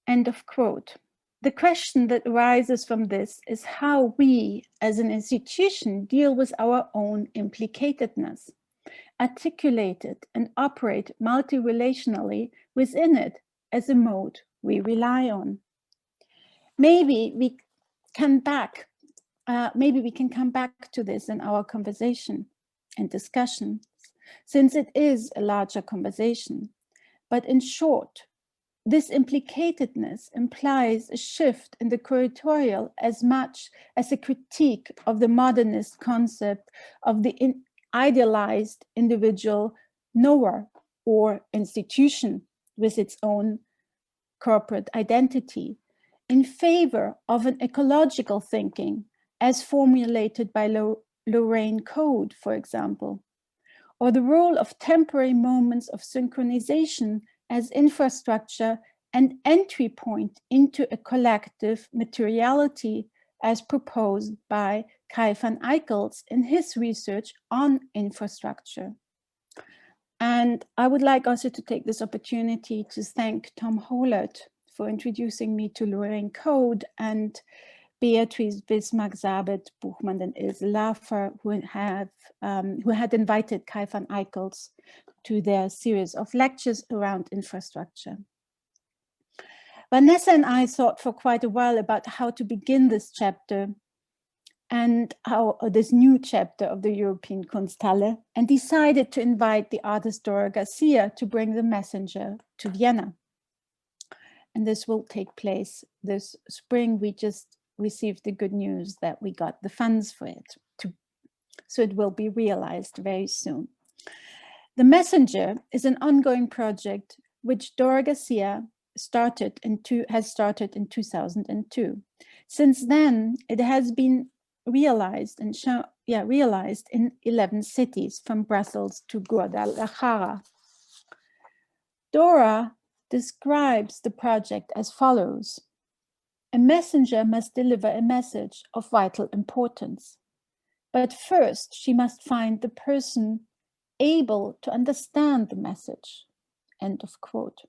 End of quote. The question that arises from this is how we, as an institution, deal with our own implicatedness, articulate it and operate multi-relationally within it as a mode we rely on. Maybe we can come back to this in our conversation and discussion, since it is a larger conversation. But in short, this implicatedness implies a shift in the curatorial as much as a critique of the modernist concept of the idealized individual knower or institution with its own corporate identity, in favor of an ecological thinking as formulated by Lorraine Code, for example, or the role of temporary moments of synchronization as infrastructure and entry point into a collective materiality as proposed by Kai van Eickels in his research on infrastructure. And I would like also to take this opportunity to thank Tom Hollert for introducing me to Lorraine Code, and Beatrice Bismarck-Zabet, Buchmann, and Ilse Laffer, who had invited Kai van Eickels to their series of lectures around infrastructure. Vanessa and I thought for quite a while about how to begin this chapter and this new chapter of the European Kunsthalle, and decided to invite the artist Dora Garcia to bring the messenger to Vienna. And this will take place this spring. We just received the good news that we got the funds for it, so it will be realized very soon. The Messenger is an ongoing project which Dora Garcia has started in 2002. Since then, it has been realized in 11 cities, from Brussels to Guadalajara. Dora describes the project as follows: a messenger must deliver a message of vital importance, but first she must find the person able to understand the message. End of quote.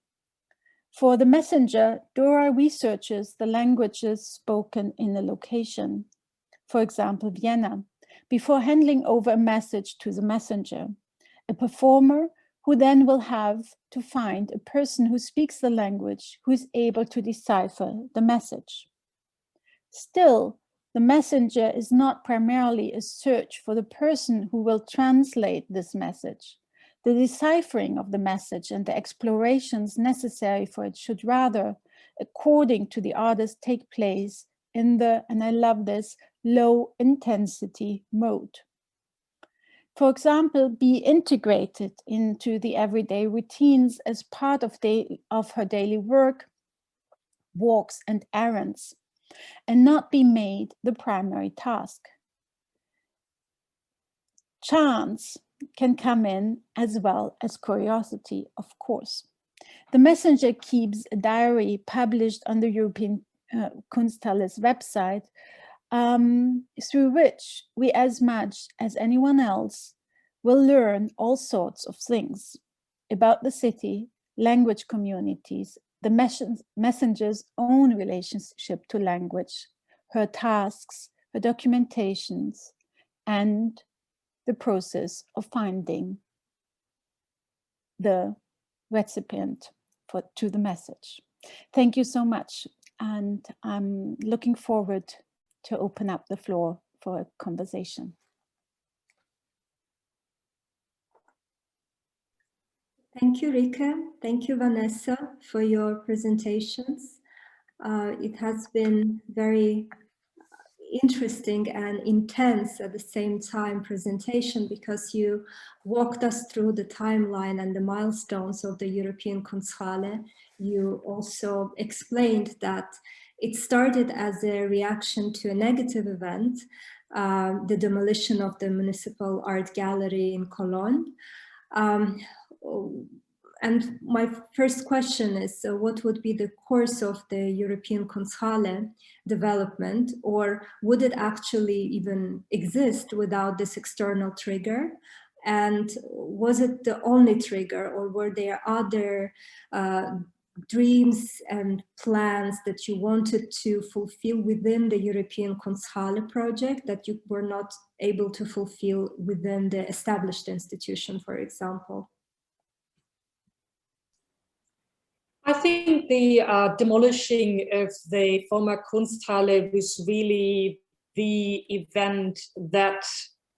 For the messenger, Dora researches the languages spoken in a location, for example, Vienna, before handing over a message to the messenger, a performer who then will have to find a person who speaks the language, who is able to decipher the message. Still, the messenger is not primarily a search for the person who will translate this message, The deciphering of the message and the explorations necessary for it should rather, according to the artist, take place in the, and I love this, low intensity mode. For example, be integrated into the everyday routines as part of her daily work, walks and errands, and not be made the primary task. Chance can come in as well as curiosity, of course. The messenger keeps a diary published on the European Kunsthalle's website, through which we, as much as anyone else, will learn all sorts of things about the city, language communities, the messenger's own relationship to language, her tasks, her documentations, and the process of finding the recipient to the message. Thank you so much. And I'm looking forward to open up the floor for a conversation. Thank you, Rike. Thank you, Vanessa, for your presentations. It has been very interesting and intense at the same time presentation, because you walked us through the timeline and the milestones of the European Kunsthalle. You also explained that it started as a reaction to a negative event, the demolition of the municipal art gallery in Cologne. And my first question is, what would be the course of the European Kunsthalle development, or would it actually even exist without this external trigger? And was it the only trigger, or were there other dreams and plans that you wanted to fulfill within the European Kunsthalle project that you were not able to fulfill within the established institution, for example? I think the demolishing of the former Kunsthalle was really the event that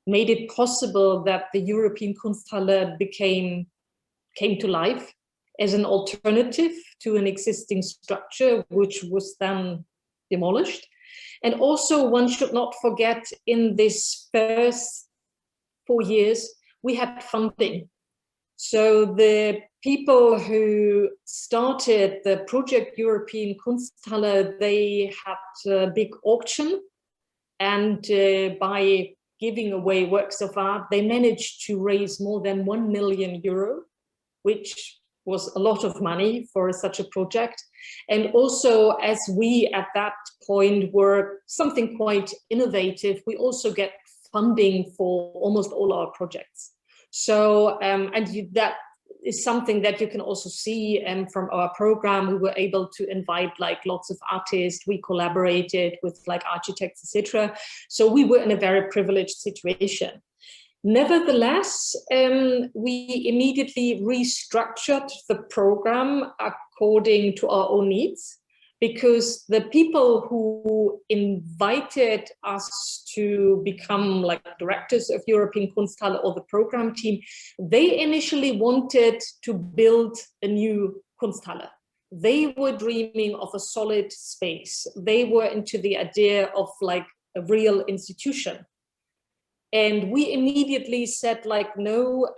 made it possible that the European Kunsthalle came to life as an alternative to an existing structure, which was then demolished. And also, one should not forget, in this first 4 years, we had funding. So the people who started the project European Kunsthalle, they had a big auction, and by giving away works of art, they managed to raise more than 1 million euro, which was a lot of money for such a project. And also, as we at that point were something quite innovative, we also get funding for almost all our projects. So, that is something that you can also see from our program. We were able to invite like lots of artists. We collaborated with like architects, etc. So we were in a very privileged situation. Nevertheless, we immediately restructured the program according to our own needs, because the people who invited us to become like directors of European Kunsthalle, or the program team, they initially wanted to build a new Kunsthalle. They were dreaming of a solid space. They were into the idea of like a real institution. And we immediately said like, no,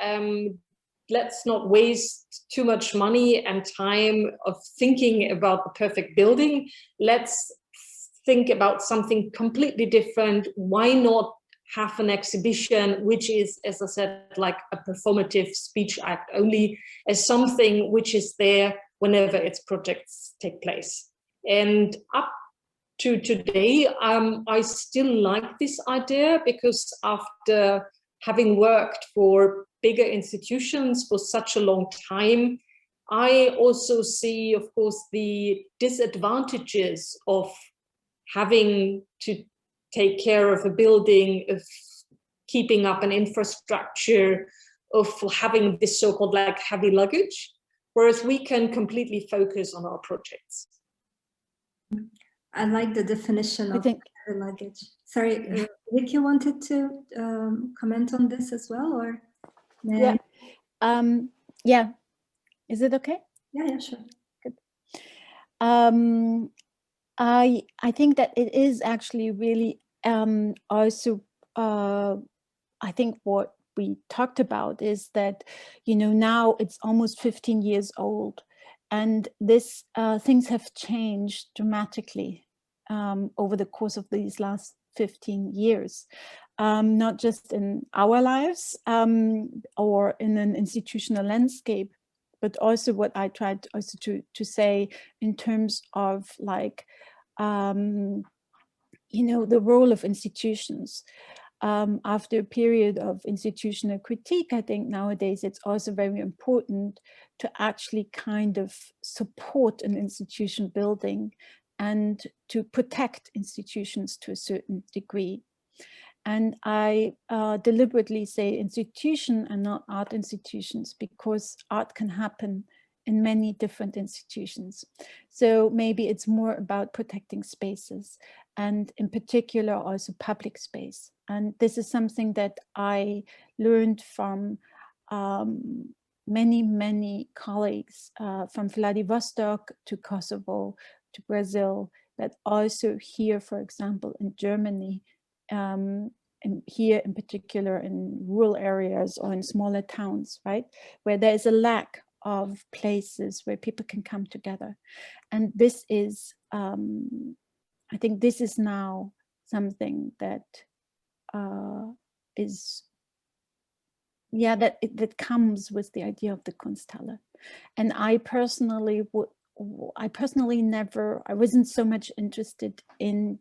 let's not waste too much money and time of thinking about the perfect building. Let's think about something completely different. Why not have an exhibition, which is, as I said, like a performative speech act only, as something which is there whenever its projects take place. And up to today, I still like this idea, because after having worked for bigger institutions for such a long time, I also see, of course, the disadvantages of having to take care of a building, of keeping up an infrastructure, of having this so-called like heavy luggage, whereas we can completely focus on our projects. I like the definition of heavy luggage. Sorry, Rick, you wanted to comment on this as well, or? Yeah, Yeah, is it okay? Yeah, sure. Good. I think that it is actually really also, I think what we talked about is that, you know, now it's almost 15 years old, and this things have changed dramatically over the course of these last 15 years, not just in our lives or in an institutional landscape, but also what I tried also to say in terms of like, you know, the role of institutions. After a period of institutional critique, I think nowadays it's also very important to actually kind of support an institution building and to protect institutions to a certain degree. And I deliberately say institution and not art institutions, because art can happen in many different institutions. So maybe it's more about protecting spaces, and in particular also public space. And this is something that I learned from many colleagues from Vladivostok to Kosovo to Brazil, that also here, for example, in Germany, and here in particular in rural areas or in smaller towns, right, where there is a lack of places where people can come together. And this is, I think this is now something that is, yeah, that comes with the idea of the Kunsthalle. And I personally never, I wasn't so much interested in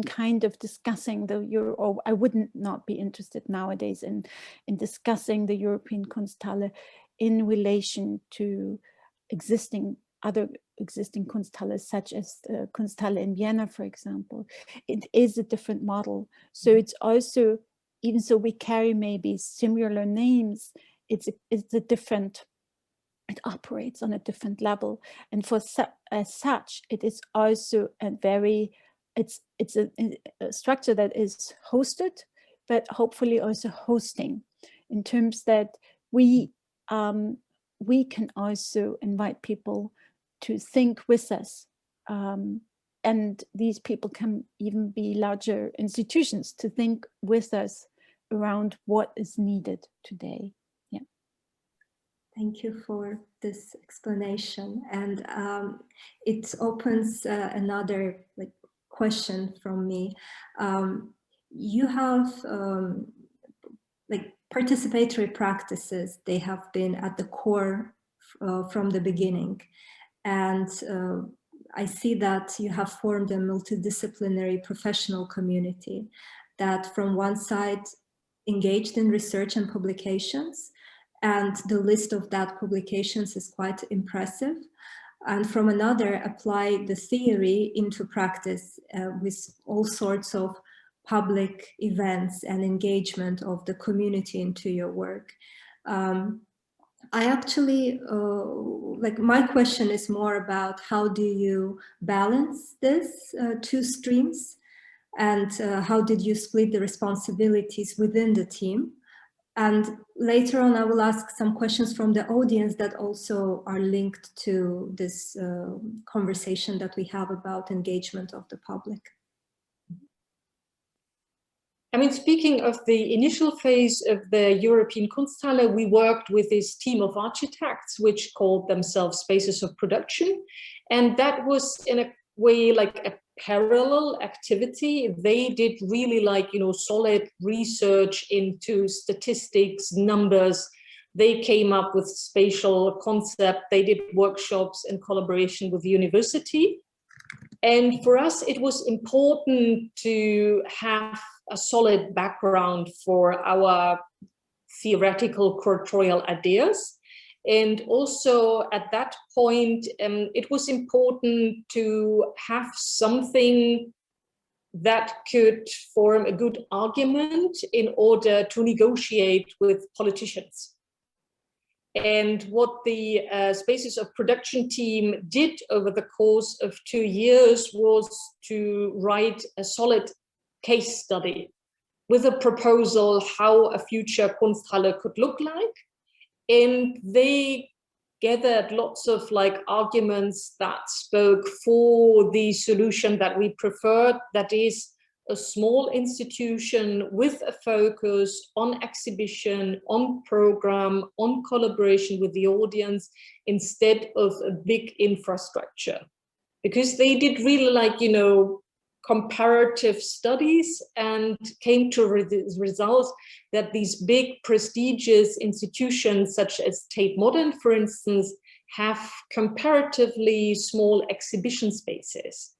kind of discussing or I wouldn't not be interested nowadays in discussing the European Kunsthalle in relation to other existing Kunsthalles, such as the Kunsthalle in Vienna, for example. It is a different model. So it's also, even so we carry maybe similar names, it's a different, it operates on a different level. And as such, it is also a very, it's a structure that is hosted, but hopefully also hosting, in terms that we can also invite people to think with us. And these people can even be larger institutions to think with us around what is needed today. Yeah. Thank you for this explanation. And it opens another question from me. You have participatory practices, they have been at the core from the beginning. And I see that you have formed a multidisciplinary professional community that from one side engaged in research and publications, and the list of that publications is quite impressive. And from another, apply the theory into practice with all sorts of public events and engagement of the community into your work. I actually, my question is more about how do you balance this two streams, and how did you split the responsibilities within the team? And later on, I will ask some questions from the audience that also are linked to this conversation that we have about engagement of the public. I mean, speaking of the initial phase of the European Kunsthalle, we worked with this team of architects, which called themselves Spaces of Production. And that was in a way like a parallel activity. They did really solid research into statistics, numbers. They came up with spatial concept. They did workshops in collaboration with the university. And for us, it was important to have a solid background for our theoretical curatorial ideas. And also at that point, it was important to have something that could form a good argument in order to negotiate with politicians. And what the Spaces of Production team did over the course of 2 years was to write a solid case study, with a proposal how a future Kunsthalle could look like. And they gathered lots of like arguments that spoke for the solution that we preferred, that is a small institution with a focus on exhibition, on program, on collaboration with the audience, instead of a big infrastructure. Because they did really like, you know, comparative studies and came to results that these big prestigious institutions such as Tate Modern, for instance, have comparatively small exhibition spaces.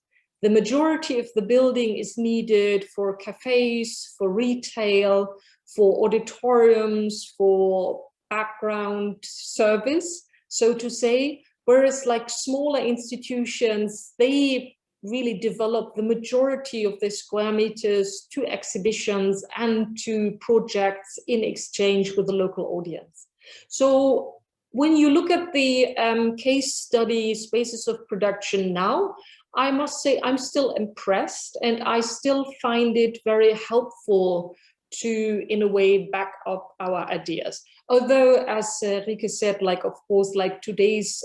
The majority of the building is needed for cafes, for retail, for auditoriums, for background service, so to say, whereas like smaller institutions, they really develop the majority of the square meters to exhibitions and to projects in exchange with the local audience. So when you look at the case study spaces of production now, I must say I'm still impressed, and I still find it very helpful to, in a way, back up our ideas. Although, as Rike said, like, of course, like today's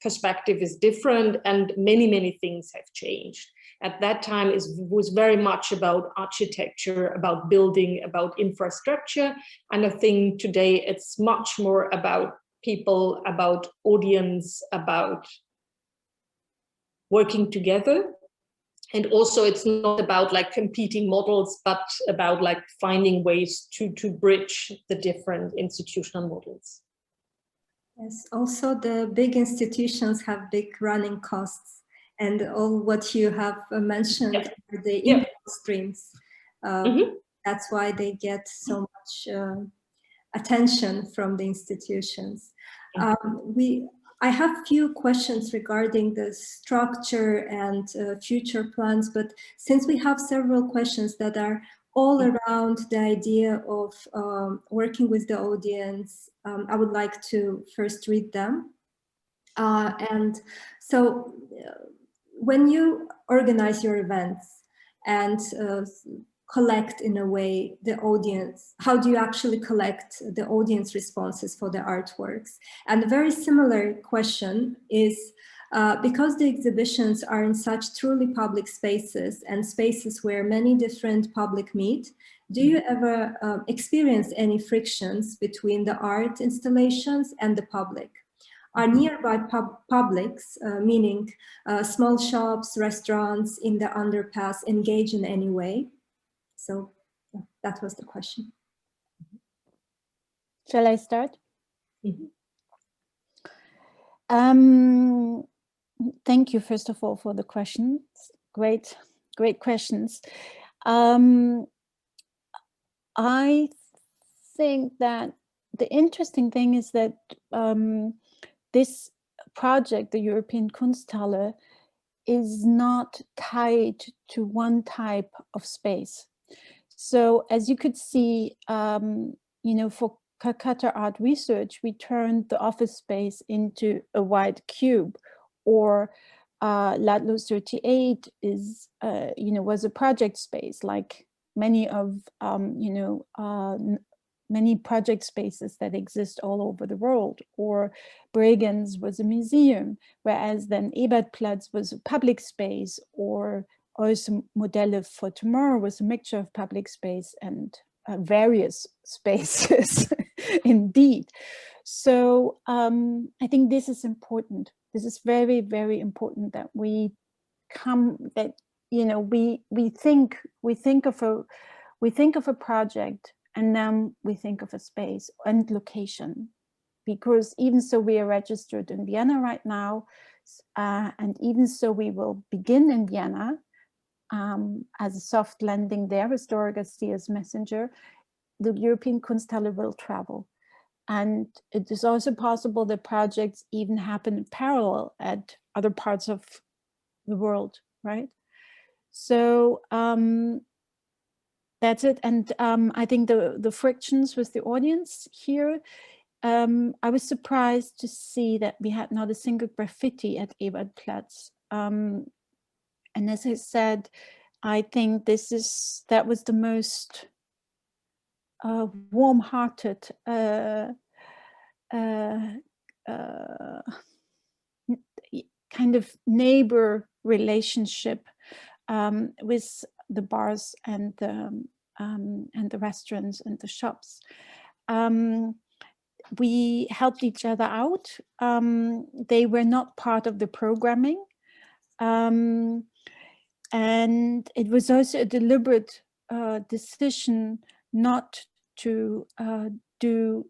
perspective is different and many things have changed. At that time, it was very much about architecture, about building, about infrastructure. And I think today it's much more about people, about audience, about working together. And also it's not about like competing models, but about like finding ways to bridge the different institutional models. Yes, also the big institutions have big running costs, and all what you have mentioned are the income streams. That's why they get so much attention from the institutions. I have few questions regarding the structure and future plans, but since we have several questions that are all around the idea of working with the audience, I would like to first read them. And so when you organize your events and collect, in a way, the audience, how do you actually collect the audience responses for the artworks? And a very similar question is, because the exhibitions are in such truly public spaces and spaces where many different public meet, do you ever experience any frictions between the art installations and the public? Are nearby publics, meaning small shops, restaurants in the underpass, engaged in any way? So that was the question. Shall I start? Thank you, first of all, for the questions. Great questions. I think that the interesting thing is that this project, the European Kunsthalle, is not tied to one type of space. So as you could see, you know, for Calcutta Art Research, we turned the office space into a wide cube, or Ladlo 38 is, you know, was a project space, like many of, you know, many project spaces that exist all over the world, or Bregenz was a museum, whereas then Ebertplatz was a public space, or also Modelle for Tomorrow was a mixture of public space and various spaces, indeed. So I think this is important. This is very, very important that we that, you know, we think of a project, and then we think of a space and location, because even so we are registered in Vienna right now, and even so we will begin in Vienna as a soft landing there with Dora Garcia's Messenger. The European Kunsthalle will travel. And it is also possible that projects even happen in parallel at other parts of the world, right? So that's it. And I think the frictions with the audience here, I was surprised to see that we had not a single graffiti at Ebertplatz. And as I said, I think that was the most warm-hearted kind of neighbor relationship with the bars and the restaurants and the shops. We helped each other out. They were not part of the programming. And it was also a deliberate decision not to do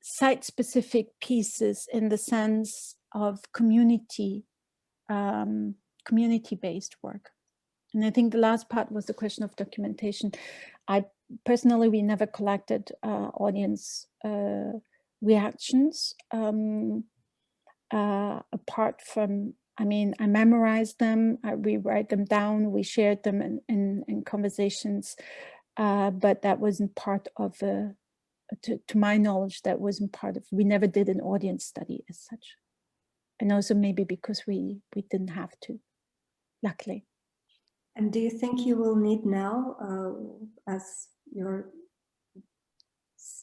site-specific pieces in the sense of community-based work. And I think the last part was the question of documentation. We never collected audience reactions apart from, I memorized them, we write them down, we shared them in conversations, but that wasn't part of to my knowledge, that wasn't part of, we never did an audience study as such. And also maybe because we didn't have to, luckily. And do you think you will need now as your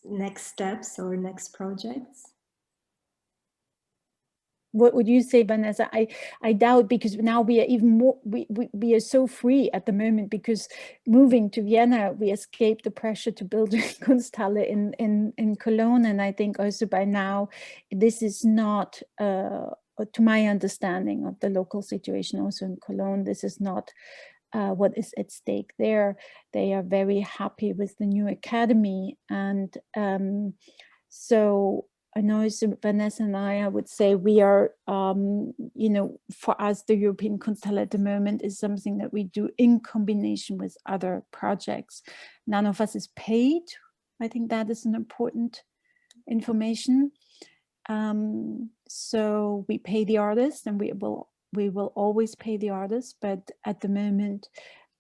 next steps or next projects? What would you say, Vanessa? I doubt, because now we are even more, we are so free at the moment, because moving to Vienna, we escaped the pressure to build a Kunsthalle in Cologne. And I think also by now, this is not, to my understanding of the local situation also in Cologne, this is not what is at stake there. They are very happy with the new academy. And so I know Vanessa and I would say we are, for us, the European Kunsthalle at the moment is something that we do in combination with other projects. None of us is paid. I think that is an important information. So we pay the artists, and we will always pay the artists, but at the moment,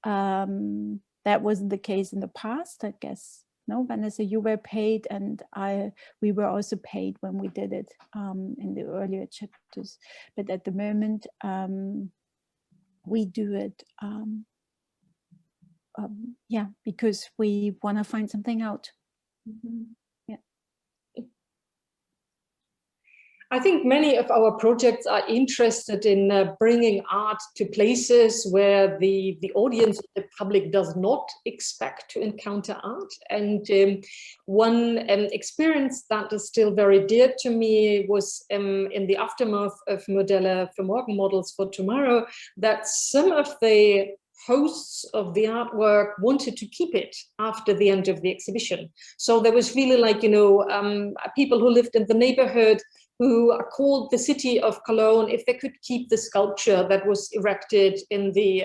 that wasn't the case in the past, I guess. No, Vanessa, you were paid, and we were also paid when we did it in the earlier chapters. But at the moment, we do it, because we want to find something out. Mm-hmm. I think many of our projects are interested in bringing art to places where the audience, the public, does not expect to encounter art. And one experience that is still very dear to me was in the aftermath of Modelle für Morgen, Models for Tomorrow, that some of the hosts of the artwork wanted to keep it after the end of the exhibition. So there was really like, people who lived in the neighborhood who called the city of Cologne if they could keep the sculpture that was erected in the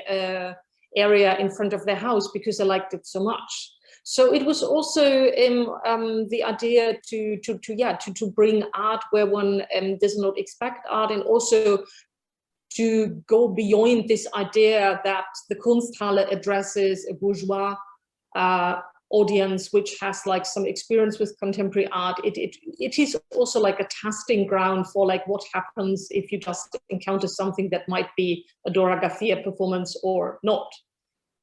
area in front of their house, because they liked it so much. So it was also the idea to bring art where one does not expect art, and also to go beyond this idea that the Kunsthalle addresses a bourgeois audience which has like some experience with contemporary art. It is also like a testing ground for like what happens if you just encounter something that might be a Dora Garcia performance or not.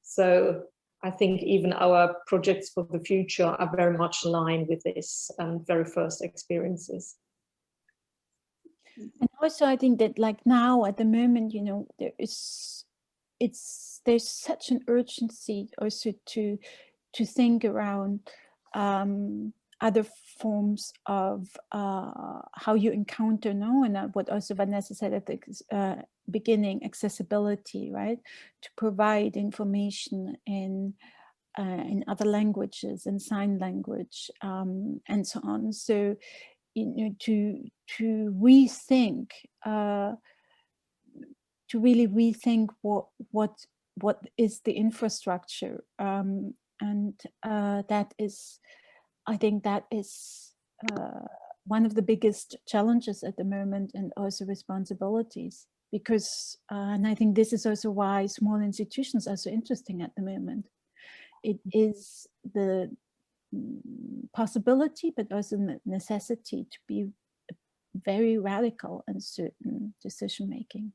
So I think even our projects for the future are very much aligned with this very first experiences. And also I think that like now at the moment, there's such an urgency also to think around other forms of how you encounter, and what also Vanessa said at the beginning, accessibility, right? To provide information in other languages, in sign language, and so on. So, to rethink, to really rethink what is the infrastructure. And that is, I think that is one of the biggest challenges at the moment, and also responsibilities, because, and I think this is also why small institutions are so interesting at the moment. It is the possibility, but also necessity to be very radical in certain decision making.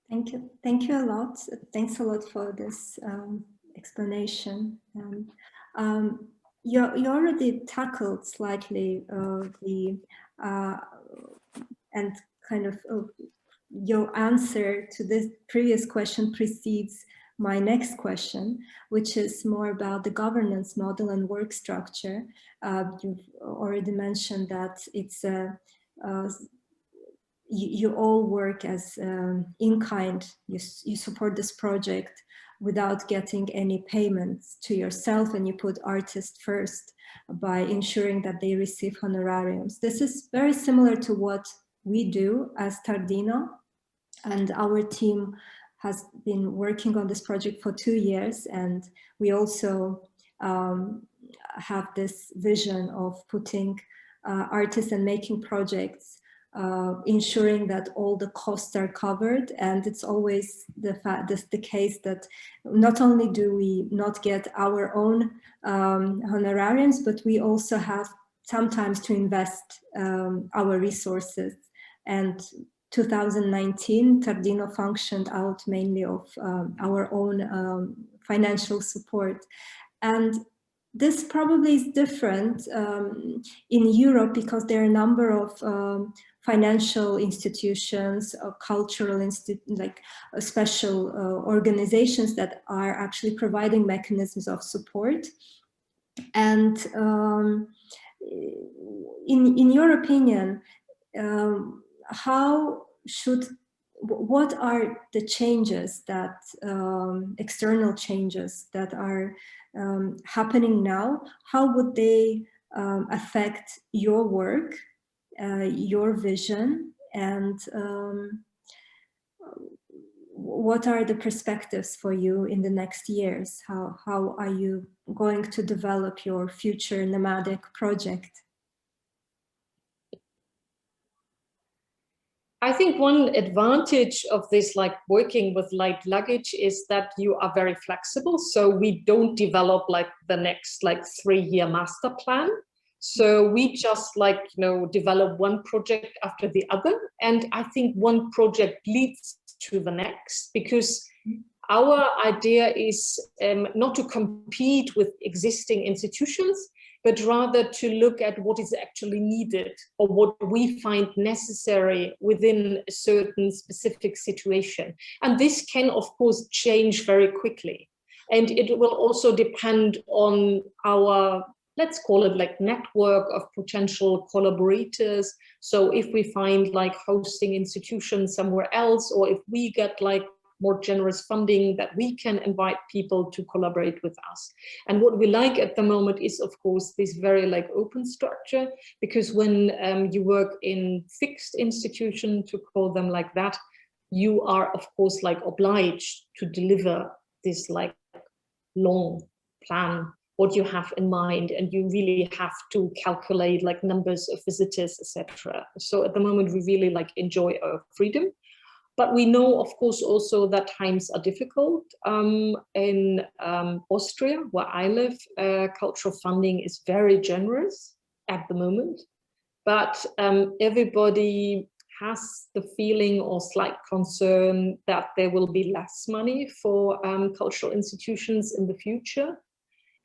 Thank you. Thank you a lot. Thanks a lot for this explanation. You already tackled slightly and kind of your answer to this previous question precedes my next question, which is more about the governance model and work structure. You've already mentioned that it's you all work as in kind. You support this project without getting any payments to yourself, and you put artists first by ensuring that they receive honorariums. This is very similar to what we do as Tardino, and our team has been working on this project for 2 years, and we also have this vision of putting artists and making projects, ensuring that all the costs are covered. And it's always the case that not only do we not get our own honorariums, but we also have sometimes to invest our resources. And 2019, Tardino functioned out mainly of our own financial support. And this probably is different in Europe, because there are a number of financial institutions, cultural special organizations that are actually providing mechanisms of support. And in your opinion, what are the changes that external changes that are happening now? How would they affect your work, your vision, and what are the perspectives for you in the next years? How are you going to develop your future nomadic project? I think one advantage of this, like working with light luggage, is that you are very flexible. So we don't develop like the next 3-year master plan. So we just develop one project after the other. And I think one project leads to the next, because our idea is not to compete with existing institutions, but rather to look at what is actually needed or what we find necessary within a certain specific situation. And this can, of course, change very quickly. And it will also depend on our, let's call it network of potential collaborators. So if we find hosting institutions somewhere else, or if we get more generous funding, that we can invite people to collaborate with us. And what we like at the moment is, of course, this very open structure, because when you work in fixed institution, to call them like that, you are, of course, obliged to deliver this long plan, what you have in mind, and you really have to calculate numbers of visitors, etc. So at the moment, we really enjoy our freedom. But we know, of course, also that times are difficult. In Austria, where I live, cultural funding is very generous at the moment. But everybody has the feeling or slight concern that there will be less money for cultural institutions in the future.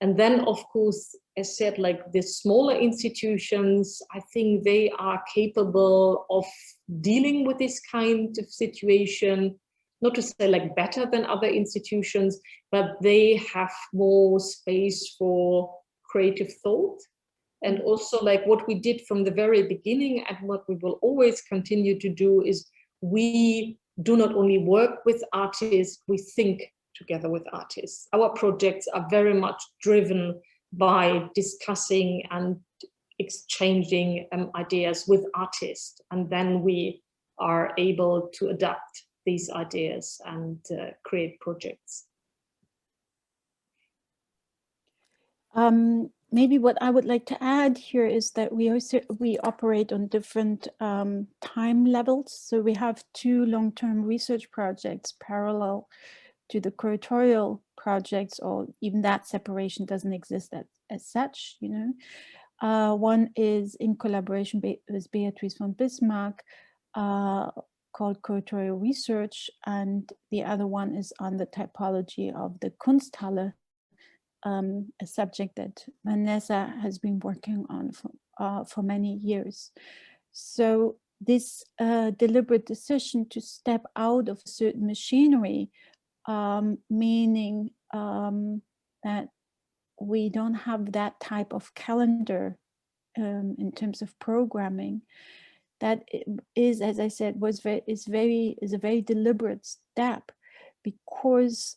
And then, of course, as said, the smaller institutions, I think they are capable of dealing with this kind of situation, not to say better than other institutions, but they have more space for creative thought. And also what we did from the very beginning, and what we will always continue to do, is we do not only work with artists, we think together with artists. Our projects are very much driven by discussing and exchanging ideas with artists, and then we are able to adapt these ideas and create projects. Maybe what I would like to add here is that we operate on different time levels. So we have 2 long-term research projects parallel to the curatorial projects, or even that separation doesn't exist as such, One is in collaboration with Beatrice von Bismarck, called curatorial research, and the other one is on the typology of the Kunsthalle, a subject that Vanessa has been working on for many years. So this deliberate decision to step out of certain machinery, meaning that we don't have that type of calendar in terms of programming, that is, as I said, is a very deliberate step, because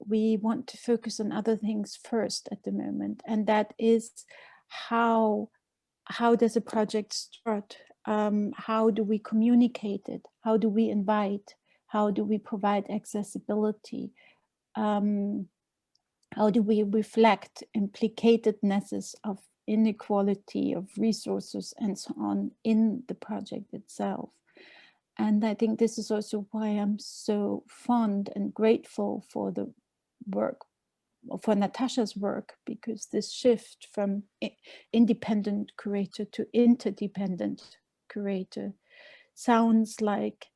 we want to focus on other things first at the moment, and that is how does a project start? How do we communicate it? How do we invite? How do we provide accessibility? How do we reflect implicatednesses of inequality of resources and so on in the project itself? And I think this is also why I'm so fond and grateful for the work, for Natasha's work, because this shift from independent curator to interdependent curator sounds like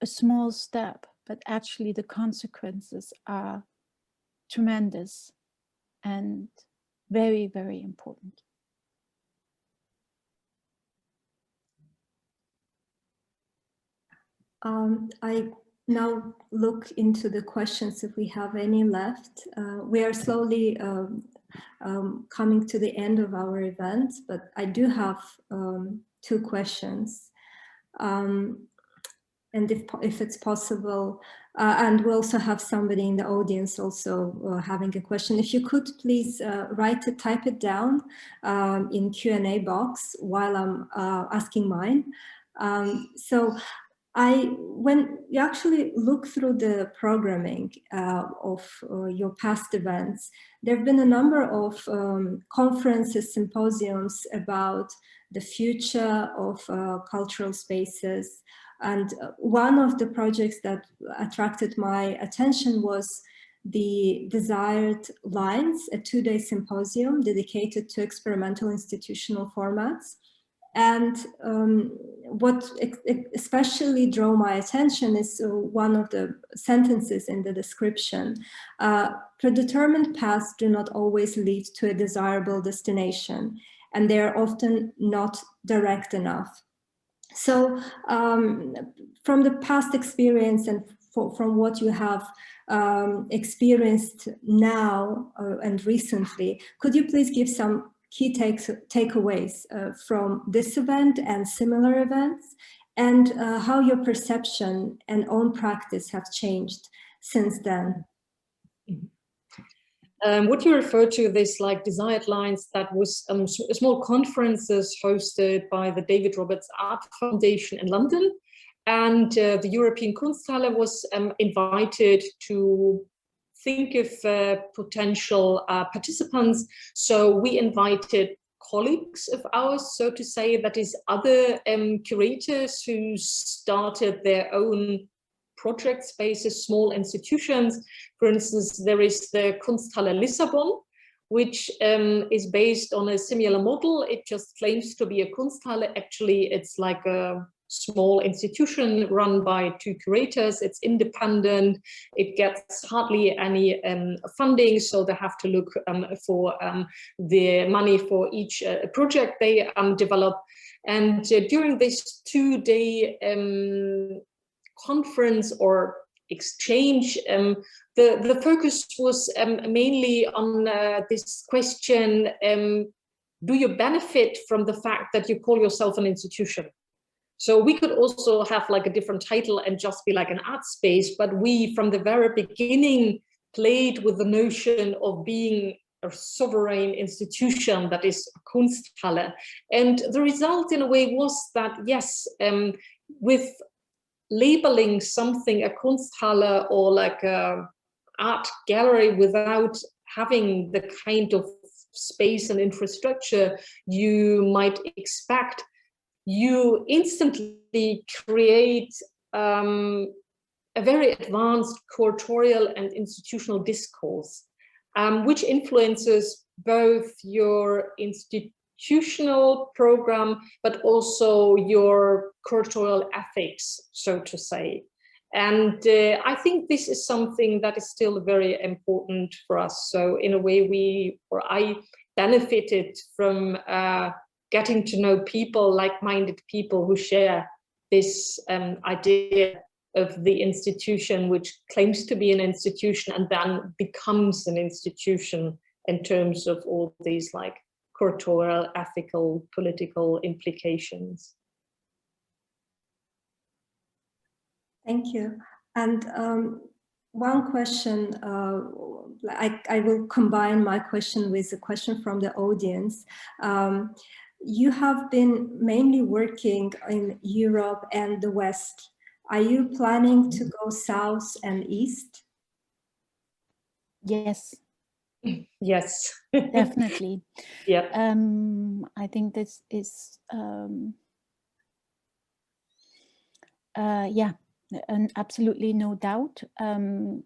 a small step, but actually the consequences are tremendous and very, very important. I now look into the questions if we have any left. We are slowly coming to the end of our event, but I do have 2 questions. And if it's possible, and we also have somebody in the audience also having a question. If you could please type it down in Q&A box while I'm asking mine. So when you actually look through the programming of your past events, there have been a number of conferences, symposiums about the future of cultural spaces. And one of the projects that attracted my attention was the Desired Lines, a 2-day symposium dedicated to experimental institutional formats. And what especially drew my attention is one of the sentences in the description. Predetermined paths do not always lead to a desirable destination, and they are often not direct enough. So from the past experience and from what you have experienced now and recently, could you please give some key takeaways from this event and similar events, and how your perception and own practice have changed since then? What you refer to, this like Desired Lines, that was small conferences hosted by the David Roberts Art Foundation in London, and the European Kunsthalle was invited to think of potential participants. So we invited colleagues of ours, so to say, that is other curators who started their own project spaces, small institutions. For instance, there is the Kunsthalle Lissabon, which is based on a similar model. It just claims to be a Kunsthalle. Actually, it's like a small institution run by 2 curators. It's independent. It gets hardly any funding, so they have to look for the money for each project they develop. And during this 2-day conference or exchange, the focus was mainly on this question: do you benefit from the fact that you call yourself an institution? So we could also have like a different title and just be like an art space, but we from the very beginning played with the notion of being a sovereign institution that is a Kunsthalle. And the result in a way was that, yes, with labeling something a Kunsthalle or like a art gallery without having the kind of space and infrastructure you might expect, you instantly create a very advanced curatorial and institutional discourse, which influences both your institutional program, but also your cultural ethics, so to say. And I think this is something that is still very important for us. So in a way, I benefited from getting to know people, like-minded people who share this idea of the institution, which claims to be an institution and then becomes an institution in terms of all these like cultural, ethical, political implications. Thank you. And one question, I will combine my question with a question from the audience. You have been mainly working in Europe and the West. Are you planning to go south and east? Yes. Yes. Definitely. Yeah. I think this is, yeah, and absolutely no doubt. But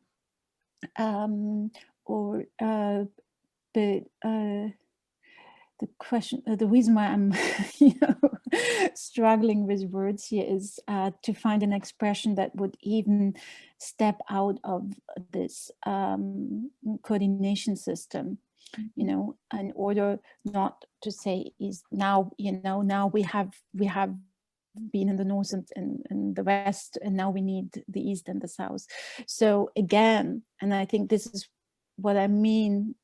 the question, the reason why I'm struggling with words here is to find an expression that would even step out of this coordination system, in order not to say is now, now we have been in the north and the west, and now we need the east and the south. So again, and I think this is what I mean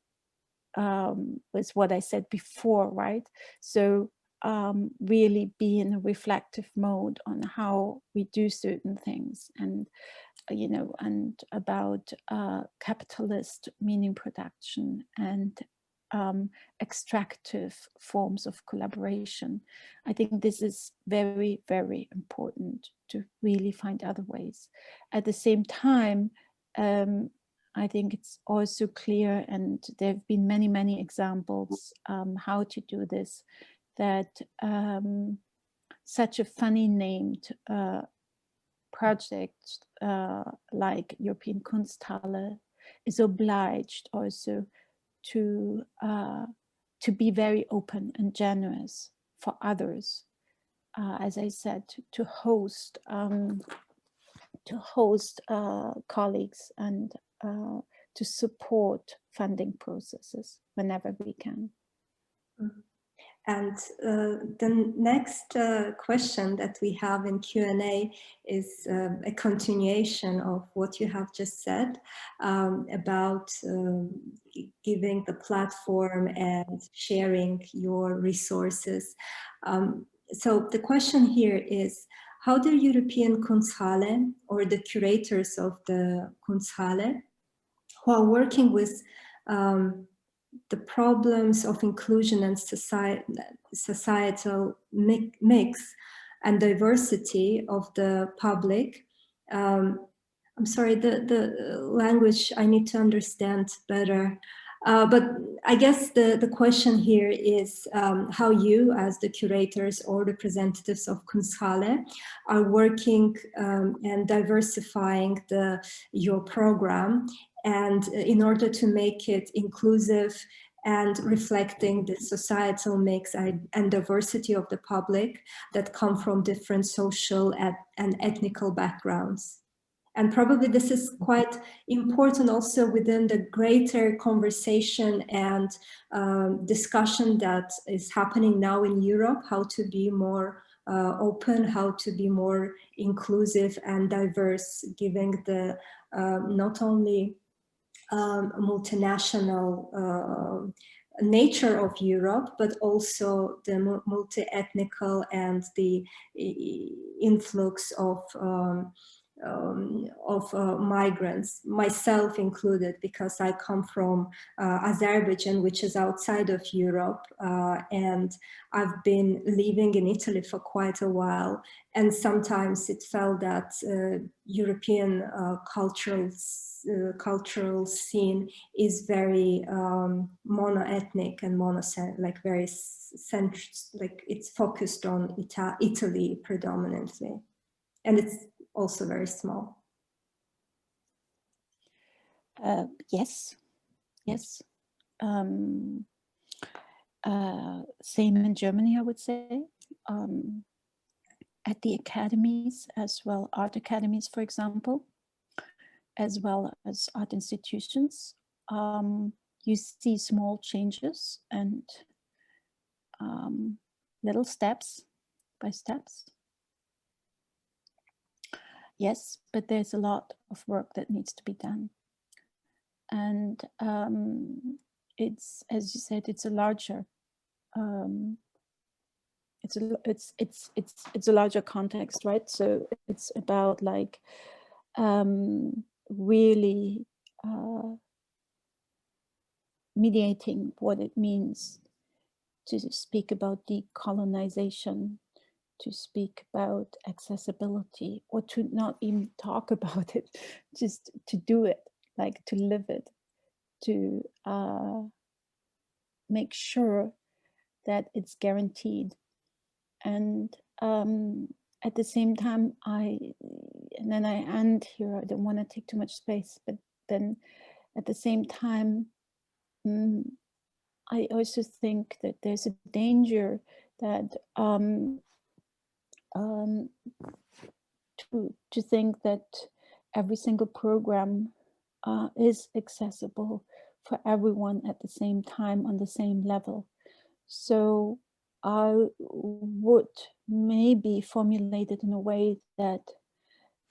with what I said before, right? So really be in a reflective mode on how we do certain things, and and about capitalist meaning production and extractive forms of collaboration. I think this is very, very important to really find other ways. At the same time, I think it's also clear, and there have been many, many examples how to do this, that such a funny named project like European Kunsthalle is obliged also to be very open and generous for others, as I said, to host colleagues and to support funding processes whenever we can. And the next question that we have in Q&A is a continuation of what you have just said about giving the platform and sharing your resources. So the question here is, how do European Kunsthalle or the curators of the Kunsthalle who are working with the problems of inclusion and societal mix and diversity of the public. I'm sorry, the language I need to understand better. But I guess the question here is how you, as the curators or representatives of Kunsthalle, are working and diversifying your program, and in order to make it inclusive and reflecting the societal mix and diversity of the public that come from different social and ethnical backgrounds. And probably this is quite important also within the greater conversation and discussion that is happening now in Europe, how to be more open, how to be more inclusive and diverse, giving the not only multinational nature of Europe, but also the multi-ethnical and the influx of migrants, myself included, because I come from Azerbaijan, which is outside of Europe, and I've been living in Italy for quite a while, and sometimes it felt that European cultural scene is very mono-ethnic and like very centric, like it's focused on Italy predominantly, and it's also very small. Yes. Same in Germany, I would say. At the academies as well, art academies, for example, as well as art institutions, you see small changes and little steps by steps. Yes, but there's a lot of work that needs to be done. And it's, as you said, it's a larger, it's a larger context, right? So it's about like really mediating what it means to speak about decolonization, to speak about accessibility, or to not even talk about it, just to do it, like to live it, to make sure that it's guaranteed. And at the same time, and then I end here, I don't want to take too much space, but then at the same time, I also think that there's a danger that to think that every single program is accessible for everyone at the same time on the same level. So I would maybe formulate it in a way that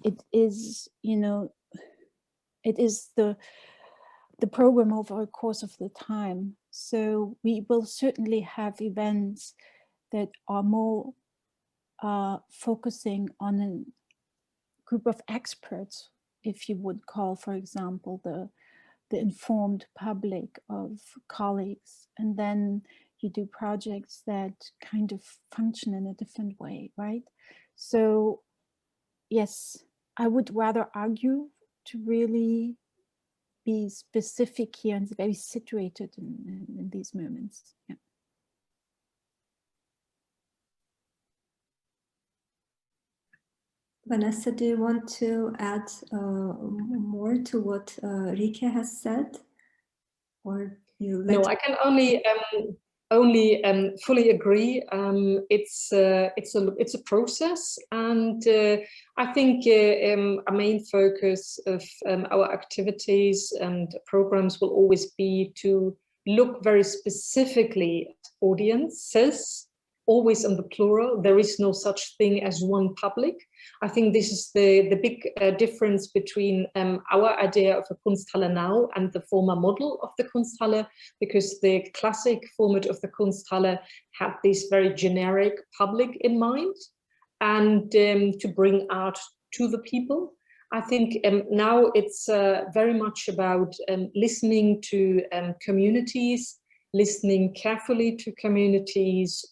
it is, you know, it is the program over a course of the time. So we will certainly have events that are more focusing on a group of experts, if you would call, for example, the informed public of colleagues. And then you do projects that kind of function in a different way, right? So yes, I would rather argue to really be specific here and very situated in these moments. Yeah. Vanessa, do you want to add more to what Rike has said? Or you no, I can only fully agree. It's a process, and I think a main focus of our activities and programs will always be to look very specifically at audiences, always in the plural. There is no such thing as one public. I think this is the big difference between our idea of a Kunsthalle now and the former model of the Kunsthalle, because the classic format of the Kunsthalle had this very generic public in mind, and to bring art to the people. I think now it's very much about listening to communities, listening carefully to communities,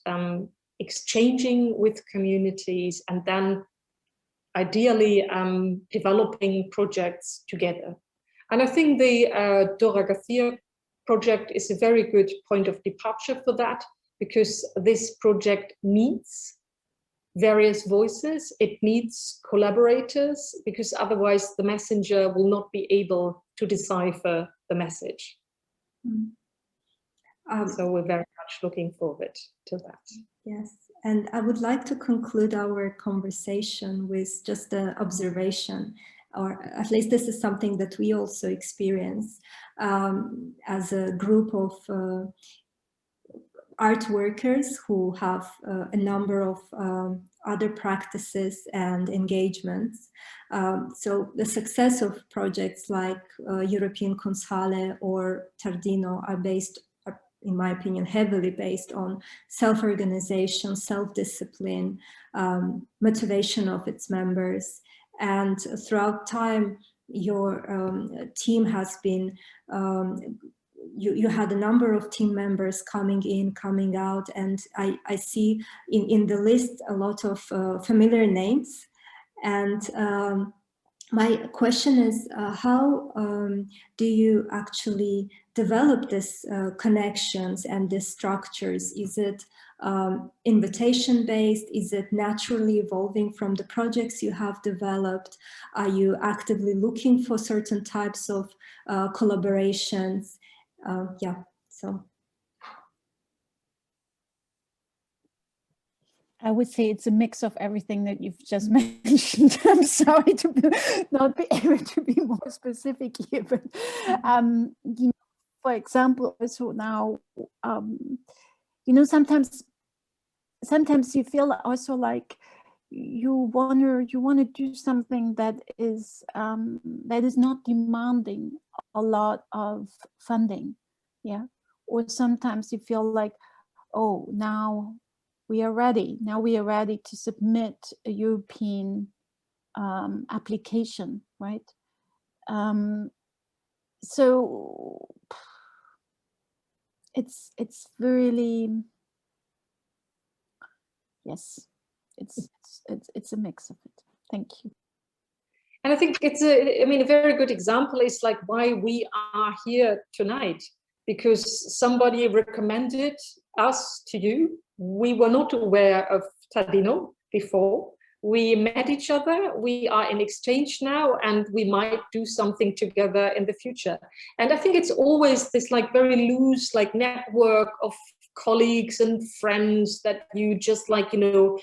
exchanging with communities, and then ideally developing projects together. And I think the Dora Garcia project is a very good point of departure for that, because this project needs various voices, it needs collaborators, because otherwise the messenger will not be able to decipher the message. So we're very much looking forward to that. Yes, and I would like to conclude our conversation with just an observation, or at least this is something that we also experience as a group of art workers who have a number of other practices and engagements. So the success of projects like European Kunsthalle or Tardino are based, in my opinion, heavily based on self-organization, self-discipline, motivation of its members. And throughout time, your team has been, you had a number of team members coming in, coming out, and I see in the list a lot of familiar names. And my question is, how do you actually develop these connections and these structures? Is it invitation-based? Is it naturally evolving from the projects you have developed? Are you actively looking for certain types of collaborations? Yeah, so. I would say it's a mix of everything that you've just mentioned. I'm sorry to not be able to be more specific here, but you know, for example, also now, you know, sometimes you feel also like you want to do something that is not demanding a lot of funding, yeah. Or sometimes you feel like, oh, now we are ready to submit a European application, right? So it's really, yes, it's a mix of it. Thank you. And I think it's a very good example is like why we are here tonight, because somebody recommended us to you. We were not aware of Tardino before. We met each other, we are in exchange now, and we might do something together in the future. And I think it's always this like very loose like network of colleagues and friends that you just like, you know,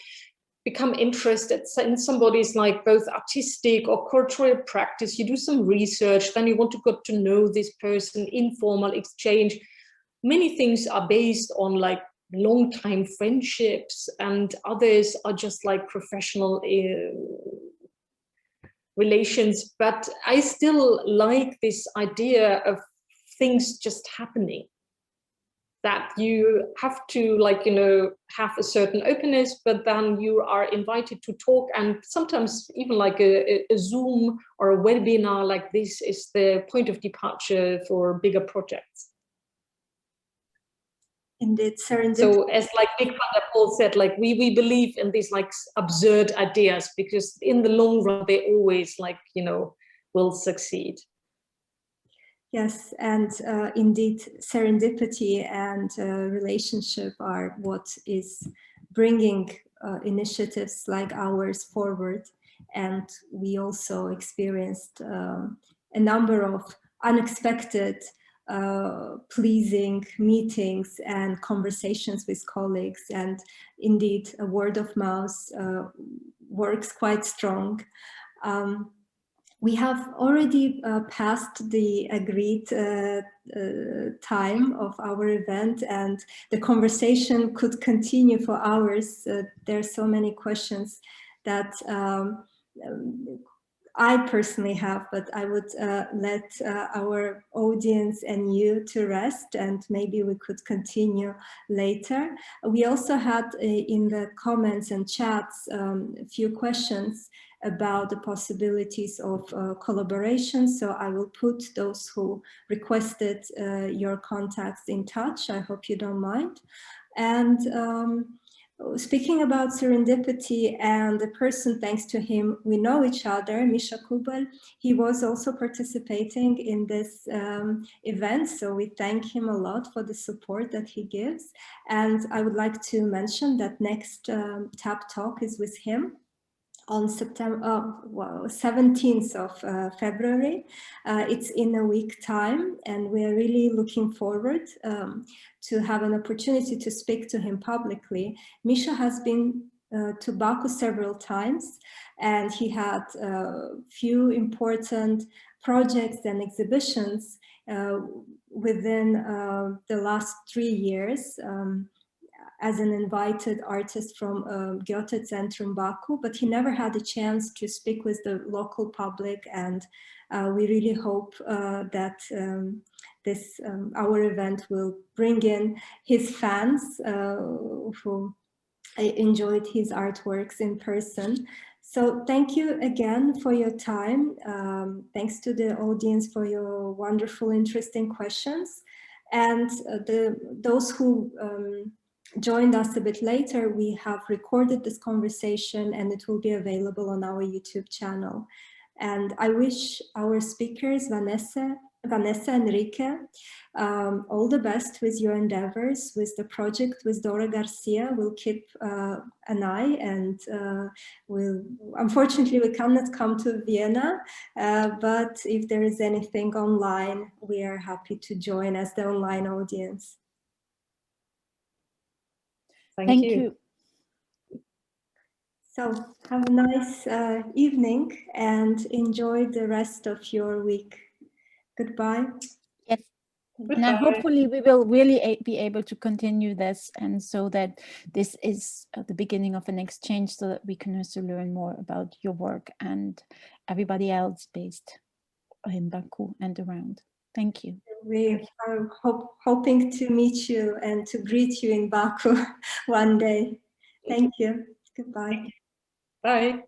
become interested in somebody's like both artistic or cultural practice. You do some research, then you want to get to know this person, informal exchange. Many things are based on like long-time friendships, and others are just like professional relations. But I still like this idea of things just happening, that you have to like, you know, have a certain openness, but then you are invited to talk, and sometimes even like a Zoom or a webinar like this is the point of departure for bigger projects. Indeed, serendipity. So as like Big Father Paul said, like we believe in these like absurd ideas, because in the long run, they always like, you know, will succeed. Yes, and indeed, serendipity and relationship are what is bringing initiatives like ours forward. And we also experienced a number of unexpected, pleasing meetings and conversations with colleagues. And indeed, a word of mouth works quite strong. We have already passed the agreed time of our event, and the conversation could continue for hours. There are so many questions that I personally have, but I would let our audience and you to rest, and maybe we could continue later. We also had in the comments and chats a few questions about the possibilities of collaboration. So I will put those who requested your contacts in touch. I hope you don't mind. And speaking about serendipity and the person, thanks to him, we know each other, Misha Kubel, he was also participating in this event. So we thank him a lot for the support that he gives. And I would like to mention that next TAP Talk is with him on September 17th of February. It's in a week time, and we're really looking forward to have an opportunity to speak to him publicly. Misha has been to Baku several times, and he had a few important projects and exhibitions within the last 3 years. As an invited artist from Goethe Zentrum Baku, but he never had a chance to speak with the local public, and we really hope that our event will bring in his fans who enjoyed his artworks in person. So thank you again for your time. Thanks to the audience for your wonderful, interesting questions. And those who joined us a bit later, we have recorded this conversation, and it will be available on our YouTube channel. And I wish our speakers, Vanessa and Rike, all the best with your endeavors, with the project with Dora Garcia. We'll keep an eye, and unfortunately we cannot come to Vienna, but if there is anything online, we are happy to join as the online audience. Thank you. So have a nice evening and enjoy the rest of your week. Goodbye. Yes. Goodbye. Now, hopefully we will really be able to continue this, and so that this is the beginning of an exchange, so that we can also learn more about your work and everybody else based in Baku and around. Thank you. We are hoping to meet you and to greet you in Baku one day. Thank you. Goodbye. Bye.